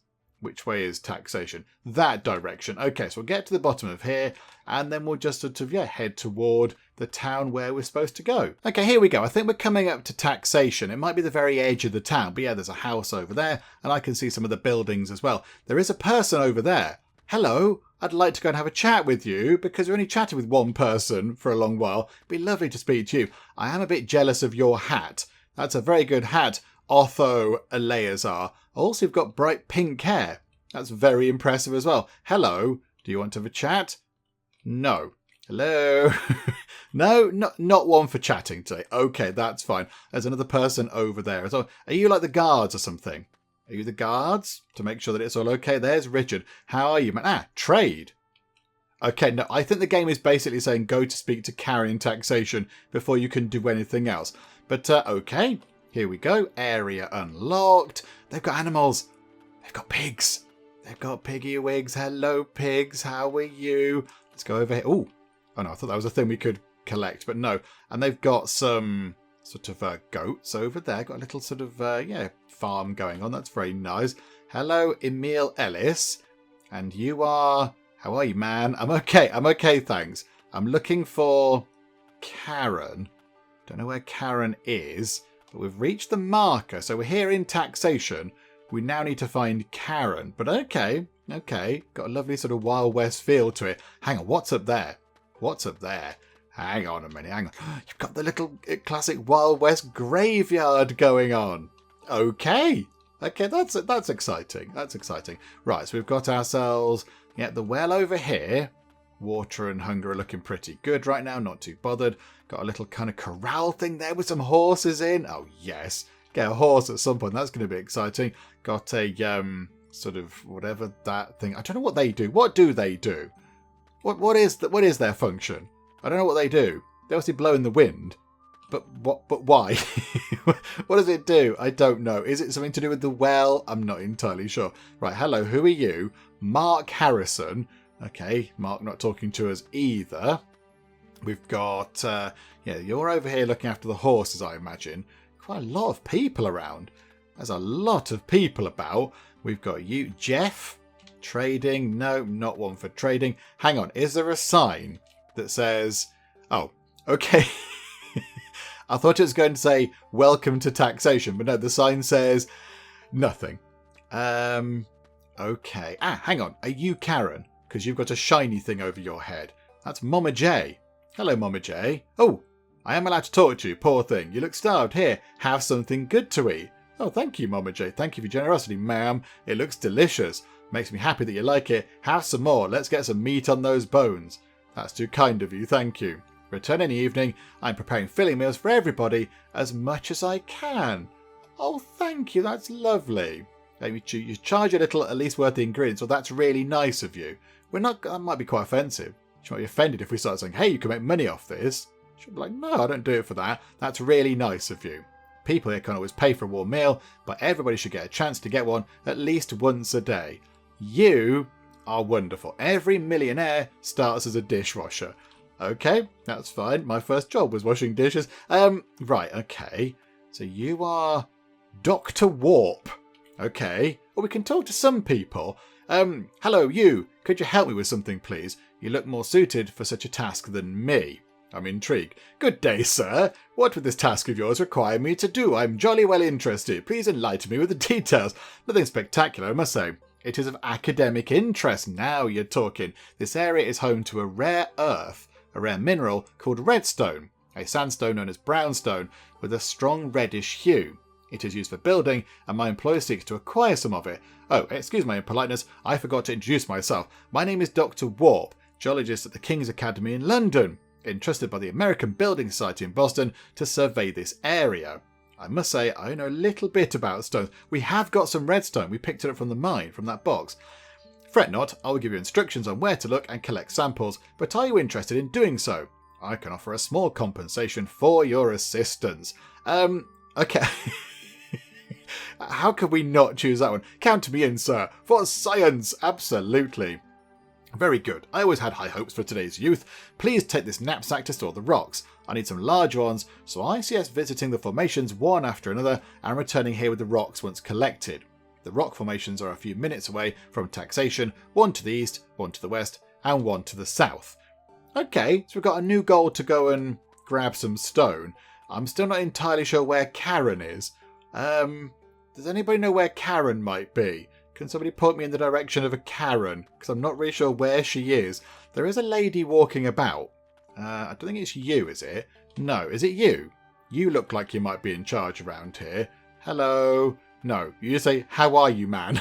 taxation? That direction. Okay, so we'll get to the bottom of here and then we'll just sort of, head toward the town where we're supposed to go. Okay, here we go. I think we're coming up to taxation. It might be the very edge of the town, but yeah, there's a house over there and I can see some of the buildings as well. There is a person over there. Hello, I'd like to go and have a chat with you because we only chatted with one person for a long while. It'd be lovely to speak to you. I am a bit jealous of your hat. That's a very good hat, Otho Eleazar. Also, you've got bright pink hair. That's very impressive as well. Hello, do you want to have a chat? No. Hello? No, not one for chatting today. Okay, that's fine. There's another person over there. So, are you like the guards or something? Are you the guards? To make sure that it's all okay. There's Richard. How are you, man? Trade. Okay, no, I think the game is basically saying go to speak to Karen in taxation before you can do anything else. But, okay, here we go. Area unlocked. They've got animals. They've got pigs. They've got piggy wigs. Hello, pigs. How are you? Let's go over here. Oh, no, I thought that was a thing we could collect, but no. And they've got some sort of goats over there. Got a little sort of, farm going on. That's very nice. Hello, Emil Ellis. And you are... How are you, man? I'm okay, thanks. I'm looking for Karen. Don't know where Karen is, but we've reached the marker. So we're here in taxation. We now need to find Karen. But okay. Got a lovely sort of Wild West feel to it. Hang on, what's up there? Hang on a minute, hang on. You've got the little classic Wild West graveyard going on. Okay, that's exciting. That's exciting. Right, so we've got ourselves, the well over here. Water and hunger are looking pretty good right now, not too bothered. Got a little kind of corral thing there with some horses in. Oh, yes. Get a horse at some point. That's going to be exciting. Got a sort of whatever that thing. I don't know what they do. What do they do? What is their function? I don't know what they do. They obviously blow in the wind. But why? What does it do? I don't know. Is it something to do with the well? I'm not entirely sure. Right, hello, who are you? Mark Harrison. Okay, Mark not talking to us either. We've got, you're over here looking after the horses, I imagine. Quite a lot of people around. There's a lot of people about. We've got you, Jeff. Trading. No, not one for trading. Hang on, is there a sign that says... Oh, okay. I thought it was going to say, welcome to taxation, but no, the sign says nothing. Okay. Hang on. Are you Karen? Because you've got a shiny thing over your head. That's Mama J. Hello, Mama J. Oh, I am allowed to talk to you, poor thing. You look starved. Here, have something good to eat. Oh, thank you, Mama J. Thank you for your generosity, ma'am. It looks delicious. Makes me happy that you like it. Have some more. Let's get some meat on those bones. That's too kind of you, thank you. Return any evening. I'm preparing filling meals for everybody as much as I can. Oh, thank you. That's lovely. You charge a little, at least worth the ingredients. Well, that's really nice of you. That might be quite offensive. She might be offended if we start saying, hey, you can make money off this. She'll be like, no, I don't do it for that. That's really nice of you. People here can't always pay for a warm meal, but everybody should get a chance to get one at least once a day. You are wonderful. Every millionaire starts as a dishwasher. Okay, that's fine. My first job was washing dishes. Right, okay. So you are Dr. Warp. Okay. Well, we can talk to some people. Hello, you. Could you help me with something, please? You look more suited for such a task than me. I'm intrigued. Good day, sir. What would this task of yours require me to do? I'm jolly well interested. Please enlighten me with the details. Nothing spectacular, I must say. It is of academic interest. Now you're talking. This area is home to a rare earth, a rare mineral called redstone, a sandstone known as brownstone with a strong reddish hue. It is used for building, and my employer seeks to acquire some of it. Oh, excuse my impoliteness, I forgot to introduce myself. My name is Dr. Warp, geologist at the King's Academy in London, entrusted by the American Building Society in Boston to survey this area. I must say, I know a little bit about stones. We have got some redstone. We picked it up from the mine, from that box. Fret not, I will give you instructions on where to look and collect samples, but are you interested in doing so? I can offer a small compensation for your assistance. Okay. How could we not choose that one? Count me in, sir. For science, absolutely. Very good. I always had high hopes for today's youth. Please take this knapsack to store the rocks. I need some large ones, so I suggest visiting the formations one after another and returning here with the rocks once collected. The rock formations are a few minutes away from taxation, one to the east, one to the west, and one to the south. Okay, so we've got a new goal to go and grab some stone. I'm still not entirely sure where Karen is. Does anybody know where Karen might be? Can somebody point me in the direction of a Karen? Because I'm not really sure where she is. There is a lady walking about. I don't think it's you, is it? No, is it you? You look like you might be in charge around here. Hello? No, you just say, how are you, man?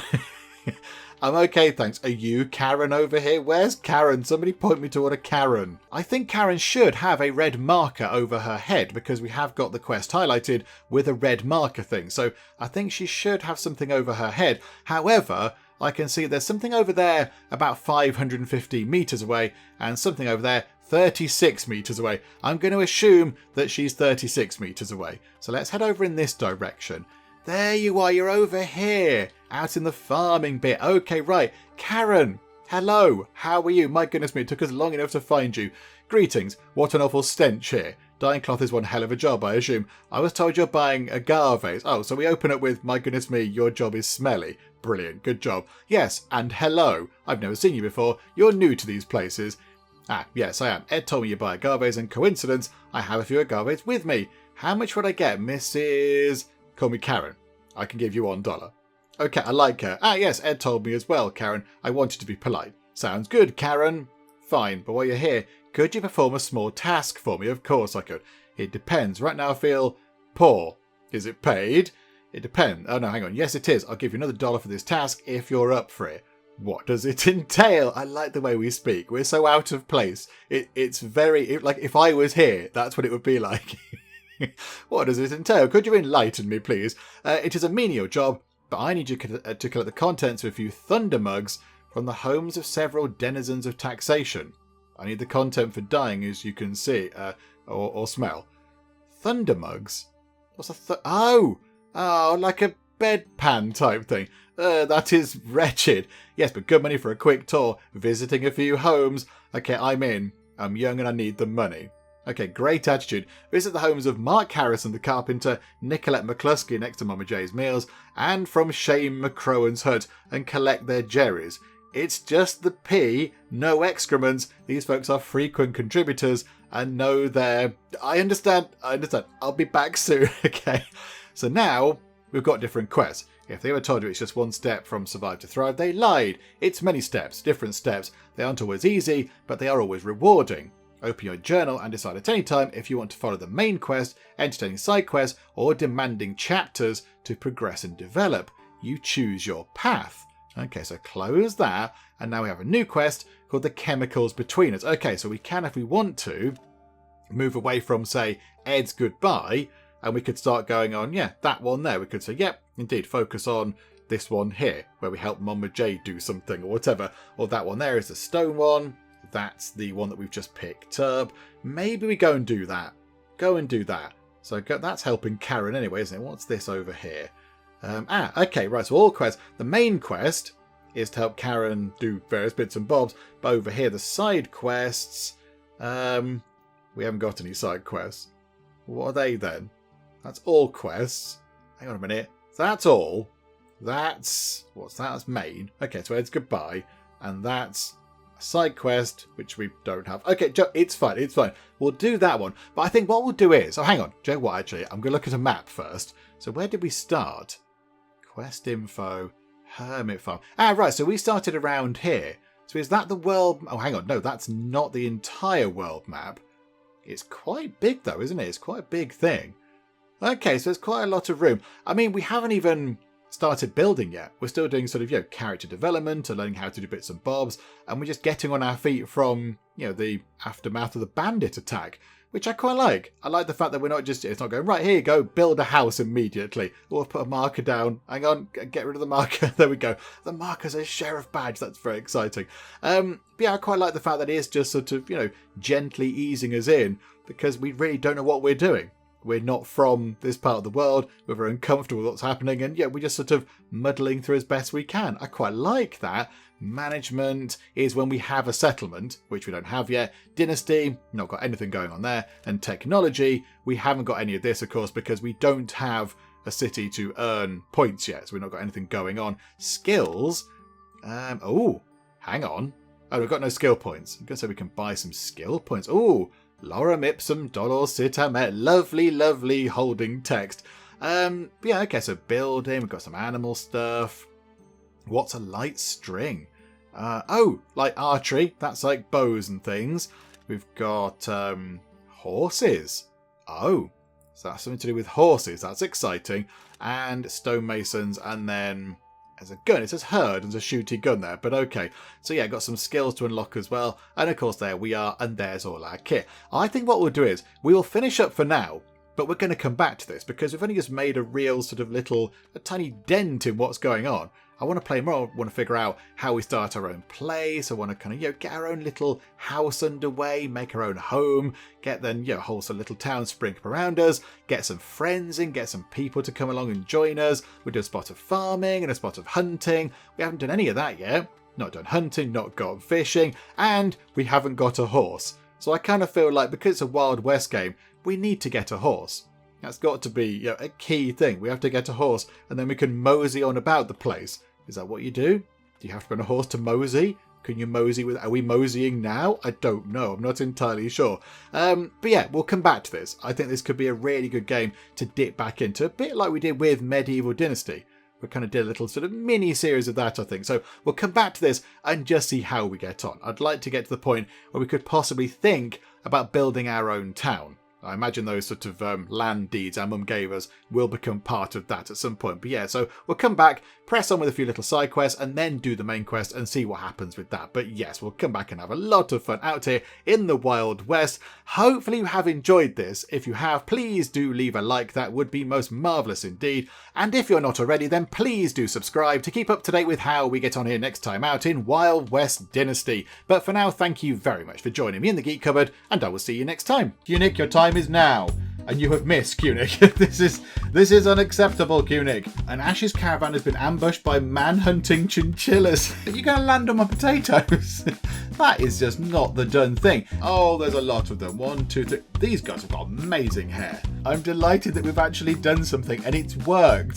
I'm okay, thanks. Are you Karen over here? Where's Karen? Somebody point me toward a Karen. I think Karen should have a red marker over her head because we have got the quest highlighted with a red marker thing. So I think she should have something over her head. However, I can see there's something over there about 550 meters away and something over there 36 meters away. I'm going to assume that she's 36 meters away. So let's head over in this direction. There you are, you're over here, out in the farming bit. Okay, right. Karen, hello, how are you? My goodness me, it took us long enough to find you. Greetings, what an awful stench here. Dyeing cloth is one hell of a job, I assume. I was told you're buying agaves. Oh, so we open up with, my goodness me, your job is smelly. Brilliant, good job. Yes, and hello. I've never seen you before. You're new to these places. Ah, yes, I am. Ed told me you buy agaves, and coincidence, I have a few agaves with me. How much would I get, Mrs... Call me Karen. I can give you $1. Okay, I like her. Ah, yes, Ed told me as well, Karen. I wanted to be polite. Sounds good, Karen. Fine, but while you're here, could you perform a small task for me? Of course I could. It depends. Right now I feel poor. Is it paid? It depends. Oh, no, hang on. Yes, it is. I'll give you another $1 for this task if you're up for it. What does it entail? I like the way we speak. We're so out of place. It's very... like, if I was here, that's what it would be like. What does it entail? Could you enlighten me, please? It is a menial job, but I need you to collect the contents of a few thunder mugs from the homes of several denizens of taxation. I need the content for dyeing, as you can see, or smell. Thunder mugs? What's a oh, like a bedpan type thing. That is wretched. Yes, but good money for a quick tour, visiting a few homes. Okay, I'm in. I'm young and I need the money. Okay, great attitude. Visit the homes of Mark Harrison the carpenter, Nicolette McCluskey next to Mama J's Meals, and from Shane McCrowan's hut and collect their jerrys. It's just the P, no excrements. These folks are frequent contributors and know their... I understand. I'll be back soon, okay? So now we've got different quests. If they were told you it's just one step from survive to thrive, they lied. It's many steps, different steps. They aren't always easy, but they are always rewarding. Open your journal and decide at any time if you want to follow the main quest, entertaining side quests, or demanding chapters to progress and develop. You choose your path. Okay, so close that, and now we have a new quest called the Chemicals Between Us. Okay, so we can, if we want to, move away from, say, Ed's Goodbye, and we could start going on, yeah, that one there. We could say, yep, indeed, focus on this one here, where we help Mama J do something or whatever. Or that one there is the stone one. That's the one that we've just picked up. Maybe we go and do that. Go and do that. So that's helping Karen anyway, isn't it? What's this over here? Okay, right, so all quests. The main quest is to help Karen do various bits and bobs. But over here, the side quests, we haven't got any side quests. What are they then? That's all quests. Hang on a minute. That's all. What's that? That's main. Okay, so Ed's Goodbye. And that's a side quest, which we don't have. Okay, Joe, it's fine. We'll do that one. But I think what we'll do is... Oh, hang on. Joe, what actually? I'm going to look at a map first. So where did we start? Quest info. Hermit farm. Right. So we started around here. So is that the world... Oh, hang on. No, that's not the entire world map. It's quite big, though, isn't it? It's quite a big thing. Okay, so there's quite a lot of room. I mean, we haven't even started building yet. We're still doing sort of, character development and learning how to do bits and bobs. And we're just getting on our feet from, the aftermath of the bandit attack, which I quite like. I like the fact that we're not just, it's not going, right, here you go, build a house immediately. Or put a marker down. Hang on, get rid of the marker. There we go. The marker's a sheriff badge. That's very exciting. I quite like the fact that it is just sort of, gently easing us in because we really don't know what we're doing. We're not from this part of the world. We're very uncomfortable with what's happening. And we're just sort of muddling through as best we can. I quite like that. Management is when we have a settlement, which we don't have yet. Dynasty, not got anything going on there. And technology, we haven't got any of this, of course, because we don't have a city to earn points yet. So we've not got anything going on. Skills. Hang on. Oh, we've got no skill points. I'm going to say we can buy some skill points. Ooh. Lorem ipsum dolor sit amet. Lovely holding text. Okay, so building. We've got some animal stuff. What's a light string? Like archery. That's like bows and things. We've got horses. Oh, so that's something to do with horses. That's exciting. And stonemasons, and then there's a gun. It says herd and there's a shooty gun there, but okay. So got some skills to unlock as well. And of course there we are, and there's all our kit. I think what we'll do is, we will finish up for now, but we're going to come back to this because we've only just made a real sort of a tiny dent in what's going on. I want to play more. I want to figure out how we start our own place. I want to kind of, get our own little house underway, make our own home, get then, a whole sort of little town spring up around us, get some friends in, get some people to come along and join us. We'll do a spot of farming and a spot of hunting. We haven't done any of that yet. Not done hunting, not gone fishing, and we haven't got a horse. So I kind of feel like because it's a Wild West game, we need to get a horse. That's got to be a key thing. We have to get a horse, and then we can mosey on about the place. Is that what you do? Do you have to be on a horse to mosey? Can you mosey with... Are we moseying now? I don't know. I'm not entirely sure. We'll come back to this. I think this could be a really good game to dip back into, a bit like we did with Medieval Dynasty. We kind of did a little sort of mini-series of that, I think. So we'll come back to this and just see how we get on. I'd like to get to the point where we could possibly think about building our own town. I imagine those sort of land deeds our mum gave us will become part of that at some point. But so we'll come back, press on with a few little side quests, and then do the main quest and see what happens with that. But yes, we'll come back and have a lot of fun out here in the Wild West. Hopefully you have enjoyed this. If you have, please do leave a like. That would be most marvellous indeed. And if you're not already, then please do subscribe to keep up to date with how we get on here next time out in Wild West Dynasty. But for now, thank you very much for joining me in the Geek Cupboard, and I will see you next time. Unique, your time is now, and you have missed, Kunik. This is unacceptable, Kunik. An Ash's caravan has been ambushed by man-hunting chinchillas. Are you going to land on my potatoes? That is just not the done thing. Oh, there's a lot of them. 1, 2, 3. These guys have got amazing hair. I'm delighted that we've actually done something and it's worked.